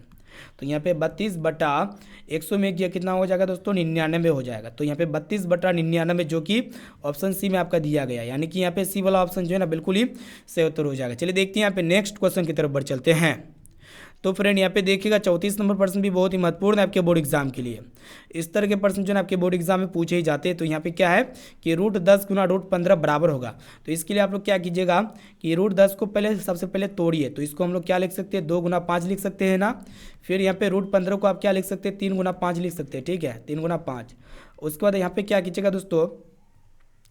तो यहाँ पे 32/100 में कितना हो जाएगा दोस्तों, 99 हो जाएगा। तो यहाँ पे 32/99 जो कि ऑप्शन सी में आपका दिया गया, यानी कि यहाँ पे सी वाला ऑप्शन जो है ना, बिल्कुल ही सही उत्तर हो जाएगा। चलिए देखते हैं यहाँ पे नेक्स्ट क्वेश्चन की तरफ बढ़ चलते हैं। तो फ्रेंड यहाँ पे देखिएगा 34 नंबर प्रश्न भी बहुत ही महत्वपूर्ण है आपके बोर्ड एग्जाम के लिए। इस तरह के प्रश्न जो है आपके बोर्ड एग्जाम में पूछे ही जाते हैं। तो यहाँ पे क्या है कि √10 × √15 बराबर होगा। तो इसके लिए आप लोग क्या कीजिएगा कि √10 को पहले सबसे पहले तोड़िए, तो इसको हम लोग क्या लिख सकते हैं, 2 × 5 लिख सकते हैं ना। फिर यहाँ पे √15 को आप क्या लिख सकते हैं, 3 × 5 लिख सकते हैं। ठीक है, 3 × 5। उसके बाद यहाँ पे क्या कीजिएगा दोस्तों,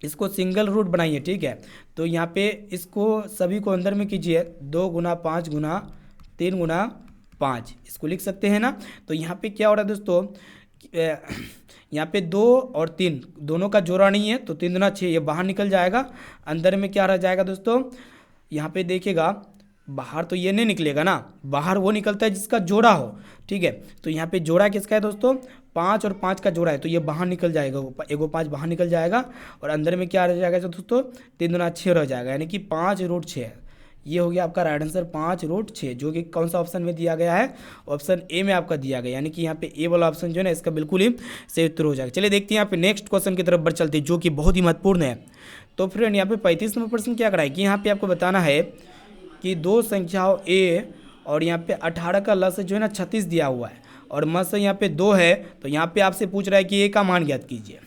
इसको सिंगल रूट बनाइए। ठीक है, तो यहाँ पे इसको सभी को अंदर में कीजिए, 2 × 5 × 3 × 5, इसको लिख सकते हैं ना। तो यहाँ पे क्या हो रहा है दोस्तों, यहाँ पे 2 और 3 दोनों का जोड़ा नहीं है, तो 3 × 6 ये बाहर निकल जाएगा। अंदर में क्या रह जाएगा दोस्तों, यहाँ पे देखिएगा बाहर तो ये नहीं निकलेगा ना, बाहर वो निकलता है जिसका जोड़ा हो। ठीक है, तो यहाँ पे जोड़ा किसका है दोस्तों, 5 और 5 का जोड़ा है, तो ये बाहर निकल जाएगा, एगो 5 बाहर निकल जाएगा। और अंदर में क्या रह जाएगा दोस्तों, 3 × 6 रह जाएगा, यानी कि 5√6। ये हो गया आपका राइट आंसर, 5√6, जो कि कौन सा ऑप्शन में दिया गया है, ऑप्शन ए में आपका दिया गया, यानी कि यहाँ पे ए वाला ऑप्शन जो है ना, इसका बिल्कुल ही सही उत्तर हो जाएगा। चलिए देखते हैं यहाँ पे नेक्स्ट क्वेश्चन की तरफ बढ़ चलते हैं, जो कि बहुत ही महत्वपूर्ण है। तो फ्रेंड यहाँ पे 35 नंबर प्रश्न क्या कराए कि यहाँ पे आपको बताना है कि 2 संख्याओं ए और यहाँ पे 18 का लस जो है ना 36 दिया हुआ है, और मस यहाँ पे 2 है। तो यहाँ पे आपसे पूछ रहा है कि ए का मान ज्ञात कीजिए।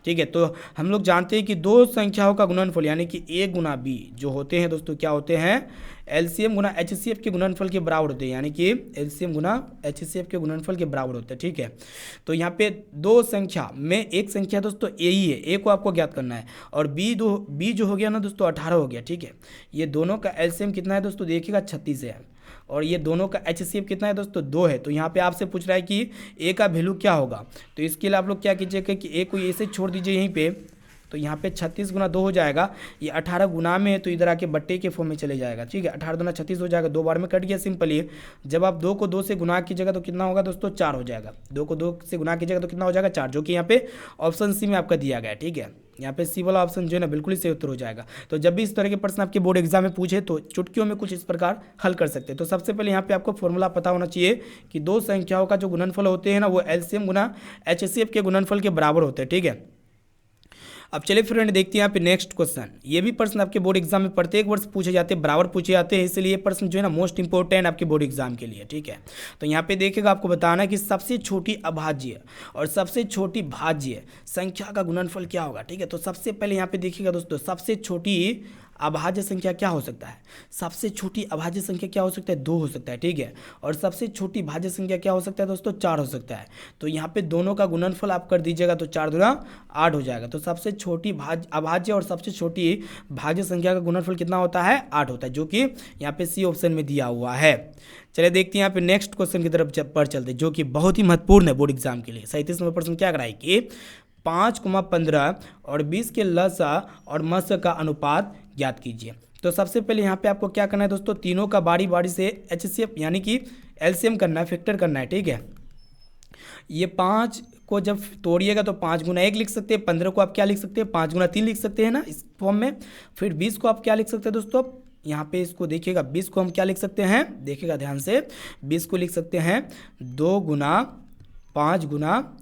ठीक है। तो हम लोग जानते हैं कि दो संख्याओं का गुणनफल यानी कि a गुना b जो होते हैं दोस्तों क्या होते हैं, एलसीएम गुना एचसीएफ के गुणनफल के बराबर होते हैं, यानी कि एलसीएम गुना एचसीएफ के गुणनफल के बराबर होते हैं। ठीक है। तो यहाँ पे दो संख्या में एक संख्या दोस्तों a ही है, a को आपको ज्ञात करना है, और b जो हो गया ना दोस्तों 18 हो गया। ठीक है। ये दोनों का एलसीएम कितना है दोस्तों, देखिएगा 36 है, और ये दोनों का एचसीएफ कितना है दोस्तों 2 है। तो यहाँ पे आपसे पूछ रहा है कि ए का वैल्यू क्या होगा, तो इसके लिए आप लोग क्या कीजिएगा कि ए को ऐसे छोड़ दीजिए यहीं पे, तो यहाँ पे 36 गुना 2 हो जाएगा, ये 18 गुना में है तो इधर आके बट्टे के फॉर्म में चले जाएगा। ठीक है। 18 दुना 36 हो जाएगा, 2 बार में कट गया सिंपली। जब आप 2 को 2 से गुना कीजिएगा तो कितना होगा दोस्तों 4 हो जाएगा, 2 को 2 से गुना कीजिएगा तो कितना हो जाएगा 4, जो कि यहाँ पे ऑप्शन सी में आपका दिया गया है। ठीक है। यहाँ पे सी वाला ऑप्शन जो है ना बिल्कुल ही सही उत्तर हो जाएगा। तो जब भी इस तरह के प्रश्न आपके बोर्ड एग्जाम में पूछे तो चुटकियों में कुछ इस प्रकार हल कर सकते हैं। तो सबसे पहले यहाँ पे आपको फॉर्मूला पता होना चाहिए कि दो संख्याओं का जो गुणनफल होते हैं ना वो एलसीएम गुना एचसीएफ के गुणनफल के बराबर होते हैं। ठीक है। अब चलिए फ्रेंड देखते हैं यहाँ पे नेक्स्ट क्वेश्चन। ये भी प्रश्न आपके बोर्ड एग्जाम में प्रत्येक वर्ष पूछे जाते हैं, बराबर पूछे जाते हैं, इसलिए ये प्रश्न जो है ना मोस्ट इंपॉर्टेंट आपके बोर्ड एग्जाम के लिए। ठीक है। तो यहाँ पे देखिएगा आपको बताना है कि सबसे छोटी अभाज्य और सबसे छोटी भाज्य संख्या का गुणनफल क्या होगा। ठीक है। तो सबसे पहले यहाँ पे देखिएगा दोस्तों, सबसे छोटी अभाज्य संख्या क्या हो सकता है, सबसे छोटी अभाज्य संख्या क्या हो सकता है 2 हो सकता है। ठीक है। और सबसे छोटी भाज्य संख्या क्या हो सकता है दोस्तों 4 हो सकता है। तो यहाँ पे दोनों का गुणनफल आप कर दीजिएगा तो 4 दूना 8 हो जाएगा। तो सबसे छोटी अभाज्य और सबसे छोटी भाज्य संख्या का गुणनफल कितना होता है 8 होता है, जो कि यहाँ पे सी ऑप्शन में दिया हुआ है। चलिए देखते हैं यहाँ पे नेक्स्ट क्वेश्चन की तरफ पर चलते हैं, जो कि बहुत ही महत्वपूर्ण है बोर्ड एग्जाम के लिए। 37 नंबर प्रश्न क्या कराए कि 5,15 और 20 के लसा और मस का अनुपात ज्ञात कीजिए। तो सबसे पहले यहाँ पे आपको क्या करना है दोस्तों, तीनों का बारी बारी से एचसीएफ यानी कि एलसीएम करना है, फैक्टर करना है। ठीक है। ये 5 को जब तोड़िएगा तो 5 गुना 1 लिख सकते हैं, 15 को आप क्या लिख सकते हैं 5 गुना 3 लिख सकते हैं ना इस फॉर्म में। फिर 20 को आप क्या लिख सकते हैं दोस्तों, यहाँ पे इसको देखिएगा 20 को हम क्या लिख सकते हैं, देखिएगा ध्यान से, 20 को लिख सकते हैं 2 गुना 5 गुना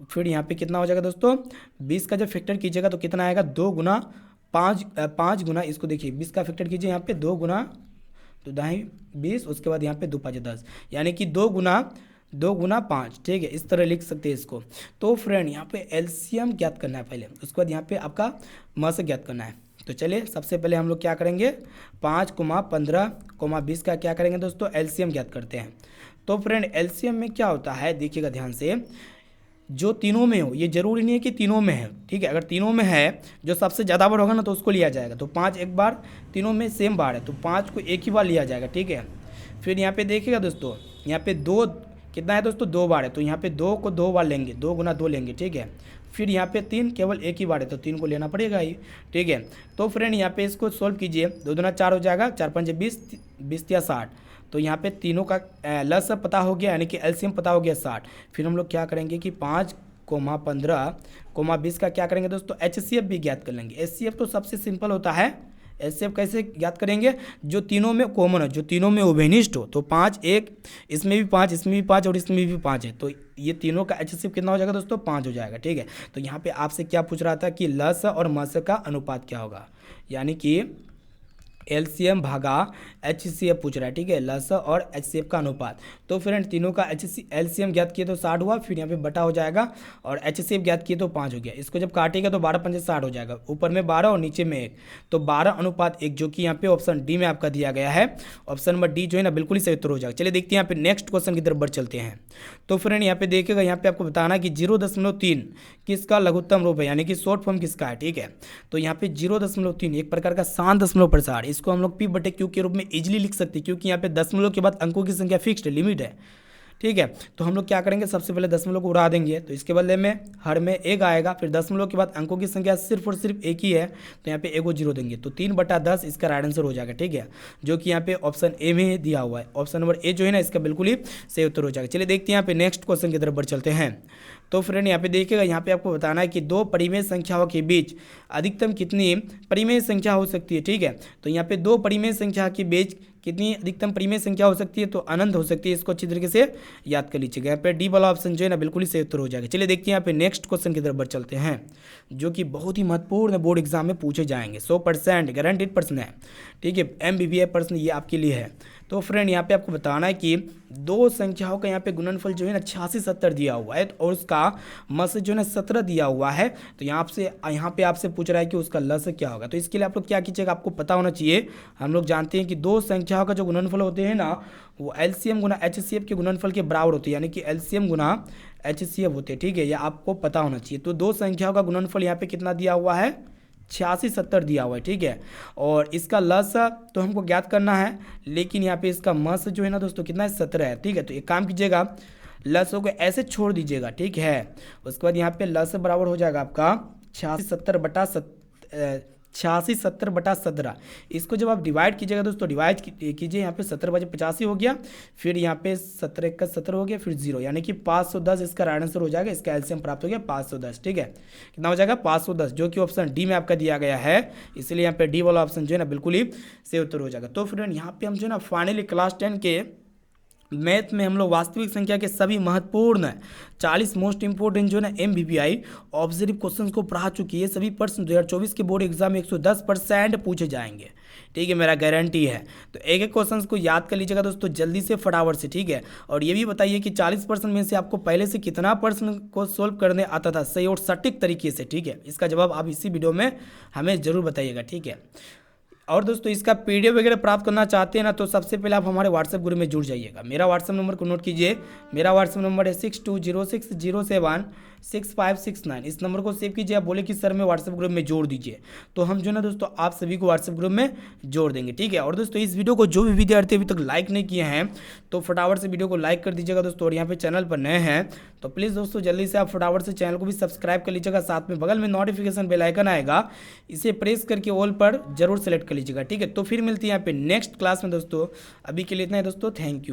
फिर यहाँ पे कितना हो जाएगा दोस्तों 20 का जब फैक्टर कीजिएगा तो कितना आएगा 2 गुना 5 गुना, इसको देखिए 20 का फैक्टर कीजिए यहाँ पे 2 गुना 2 दाई 20, उसके बाद यहाँ पे 2 5 10, यानी कि 2 गुना 5। ठीक है। इस तरह लिख सकते हैं इसको। तो फ्रेंड यहाँ पे एलसीएम ज्ञात करना है पहले, उसके बाद यहाँ पे आपका मस ज्ञात करना है। तो चलिए सबसे पहले हम लोग क्या करेंगे 5,15,20 का क्या करेंगे दोस्तों एलसीएम ज्ञात करते हैं। तो फ्रेंड एलसीएम में क्या होता है देखिएगा ध्यान से, जो तीनों में हो, ये जरूरी नहीं है कि तीनों में है। ठीक है। अगर तीनों में है जो सबसे ज़्यादा बार होगा ना तो उसको लिया जाएगा। तो 5 एक बार, तीनों में सेम बार है तो 5 को एक ही बार लिया जाएगा। ठीक है। फिर यहाँ पे देखिएगा दोस्तों, यहाँ पे 2 कितना है दोस्तों 2 बार है, तो यहाँ पे 2 को 2 बार लेंगे, 2 गुना 2 लेंगे। ठीक है। फिर यहाँ पे 3 केवल एक ही बार है तो 3 को लेना पड़ेगा ही। ठीक है। तो फ्रेंड यहाँ पे इसको सोल्व कीजिए, 2 दूना 4 हो जाएगा, 4 5 20, 20 या 60। तो यहाँ पे तीनों का लस पता हो गया यानी कि एलसीएम पता हो गया 60। फिर हम लोग क्या करेंगे कि 5,15,20 का क्या करेंगे दोस्तों एचसीएफ भी ज्ञात कर लेंगे। एचसीएफ तो सबसे सिंपल होता है। एचसीएफ कैसे ज्ञात करेंगे, जो तीनों में कॉमन हो, जो तीनों में उभयनिष्ठ हो। तो 5 एक, इसमें भी 5, इसमें भी 5 और इसमें भी 5 है, तो ये तीनों का एचसीएफ कितना हो जाएगा दोस्तों 5 हो जाएगा। ठीक है। तो यहाँ पे आपसे क्या पूछ रहा था कि लस और मस का अनुपात क्या होगा, यानी कि एलसीएम भागा एचसीएफ पूछ रहा है। ठीक है। लस और एचसीएफ का अनुपात। तो फ्रेंड तीनों का एलसीएम ज्ञात किए तो 60 हुआ, फिर यहाँ पे बटा हो जाएगा, और एचसीएफ ज्ञात किए तो 5 हो गया। इसको जब काटेगा तो 12 पंजे 60 हो जाएगा, ऊपर में 12 और नीचे में 1, तो 12:1, जो कि यहाँ पे ऑप्शन डी में आपका दिया गया है। ऑप्शन नंबर डी जो है ना बिल्कुल ही सही उत्तर हो जाएगा। चलिए देखते हैं यहाँ पे नेक्स्ट क्वेश्चन की तरफ बढ़ चलते हैं। तो फ्रेंड यहाँ पे देखिएगा, यहाँ पे आपको बताना है कि 0.3 किसका लघुत्तम रूप है, यानी कि शॉर्ट फॉर्म किसका है। ठीक है। तो यहाँ पे 0.3 एक प्रकार का शांत दशमलव प्रसार, इसको हम लोग P/Q के रूप में इजीली लिख सकते हैं, क्योंकि यहाँ पे दशमलव के बाद अंकों की संख्या फिक्स्ड लिमिट है। ठीक है। तो हम लोग क्या करेंगे, सबसे पहले दशमलव को उड़ा देंगे, तो इसके बदले में हर में 1 आएगा। फिर दशमलव के बाद अंकों की संख्या सिर्फ और सिर्फ 1 ही है, तो यहाँ पे 1 को 0 देंगे, तो 3/10 इसका राइट आंसर हो जाएगा। ठीक है। जो कि यहाँ पे ऑप्शन ए में दिया हुआ है। ऑप्शन नंबर ए जो है ना इसका बिल्कुल ही सही उत्तर हो जाएगा। चलिए देखते हैं यहाँ पे नेक्स्ट क्वेश्चन की तरफ बढ़ चलते हैं। तो फ्रेंड यहाँ पे देखिएगा, यहाँ पे आपको बताना है कि 2 परिमेय संख्याओं के बीच अधिकतम कितनी परिमेय संख्या हो सकती है। ठीक है। तो यहाँ पे 2 परिमेय संख्या के बीच कितनी अधिकतम परिमेय संख्या हो सकती है, तो अनंत हो सकती है। इसको अच्छी तरीके से याद कर लीजिएगा। यहाँ पे डी वाला ऑप्शन जो है ना बिल्कुल ही सही उत्तर हो जाएगा। चलिए देखते हैं यहाँ पे नेक्स्ट क्वेश्चन की तरफ बढ़ चलते हैं, जो कि बहुत ही महत्वपूर्ण बोर्ड एग्जाम में पूछे जाएंगे। 100% गारंटेड प्रश्न है। ठीक है। MBBA प्रश्न ये आपके लिए है। तो फ्रेंड यहाँ पे आपको बताना है कि दो संख्याओं का यहाँ पे गुणनफल जो है ना 86 70 दिया हुआ है और उसका मस जो है ना 17 दिया हुआ है। तो यहाँ पे आपसे पूछ रहा है कि उसका लस क्या होगा। तो इसके लिए आप लोग क्या कीजिएगा, आपको पता होना चाहिए। हम लोग जानते हैं कि दो संख्याओं का जो गुणनफल होते हैं ना वो एलसीएम गुना एचसीएफ के गुणनफल के बराबर होते हैं, यानी कि एलसीएम गुना एचसीएफ होते हैं। ठीक है, यह आपको पता होना चाहिए। तो दो संख्याओं का गुणनफल यहाँ पे कितना दिया हुआ है, 86 70 दिया हुआ है। ठीक है, और इसका लस तो हमको ज्ञात करना है, लेकिन यहाँ पे इसका मस जो है ना दोस्तों कितना है, 17 है। ठीक है, तो एक काम कीजिएगा, लसों को ऐसे छोड़ दीजिएगा। ठीक है, उसके बाद यहाँ पे लस बराबर हो जाएगा आपका 86 70 बटा 17। इसको जब आप डिवाइड कीजिएगा दोस्तों, डिवाइड कीजिए, यहाँ पे 17 बजे 85 हो गया, फिर यहाँ पे 17 1 17 हो गया, फिर 0, यानी कि 510 इसका राइट आंसर हो जाएगा। इसका एलसीएम प्राप्त हो गया 510। ठीक है, कितना हो जाएगा, 510, जो कि ऑप्शन डी में आपका दिया गया है। इसलिए यहाँ पे डी वाला ऑप्शन जो है ना बिल्कुल ही सही उत्तर हो जाएगा। तो फ्रेंड यहाँ पे हम जो है ना फाइनली क्लास 10 के मैथ में हम लोग वास्तविक संख्या के सभी महत्वपूर्ण 40 मोस्ट इंपोर्टेंट जो है ना MBBI ऑब्जर्व क्वेश्चंस को पढ़ा चुकी है। सभी प्रश्न 2024 के बोर्ड एग्जाम में 110% पूछे जाएंगे। ठीक है, मेरा गारंटी है। तो एक एक क्वेश्चंस को याद कर लीजिएगा दोस्तों जल्दी से, फटाफट से। ठीक है, और ये भी बताइए कि 40% में से आपको पहले से कितना प्रश्न को सोल्व करने आता था सही और सटीक तरीके से। ठीक है, इसका जवाब आप इसी वीडियो में हमें जरूर बताइएगा। ठीक है, और दोस्तों इसका PDF वगैरह प्राप्त करना चाहते हैं ना, तो सबसे पहले आप हमारे व्हाट्सएप ग्रुप में जुड़ जाइएगा। मेरा व्हाट्सएप नंबर को नोट कीजिए, मेरा व्हाट्सएप नंबर है 6206076569। इस नंबर को सेव कीजिए, आप बोले कि सर मैं व्हाट्सएप ग्रुप में जोड़ दीजिए, तो हम जो है ना दोस्तों आप सभी को व्हाट्सएप ग्रुप में जोड़ देंगे। ठीक है, और दोस्तों इस वीडियो को जो भी विद्यार्थी अभी तक लाइक नहीं किए हैं तो फटाफट से वीडियो को लाइक कर दीजिएगा दोस्तों। और यहाँ पे चैनल पर नए हैं तो प्लीज़ दोस्तों जल्दी से आप फटाफट से चैनल को भी सब्सक्राइब कर लीजिएगा। साथ में बगल में नोटिफिकेशन बेल आइकन आएगा, इसे प्रेस करके ऑल पर जरूर सेलेक्ट कर लीजिएगा। ठीक है, तो फिर मिलती है यहाँ पे नेक्स्ट क्लास में दोस्तों। अभी के लिए इतना है दोस्तों, थैंक यू।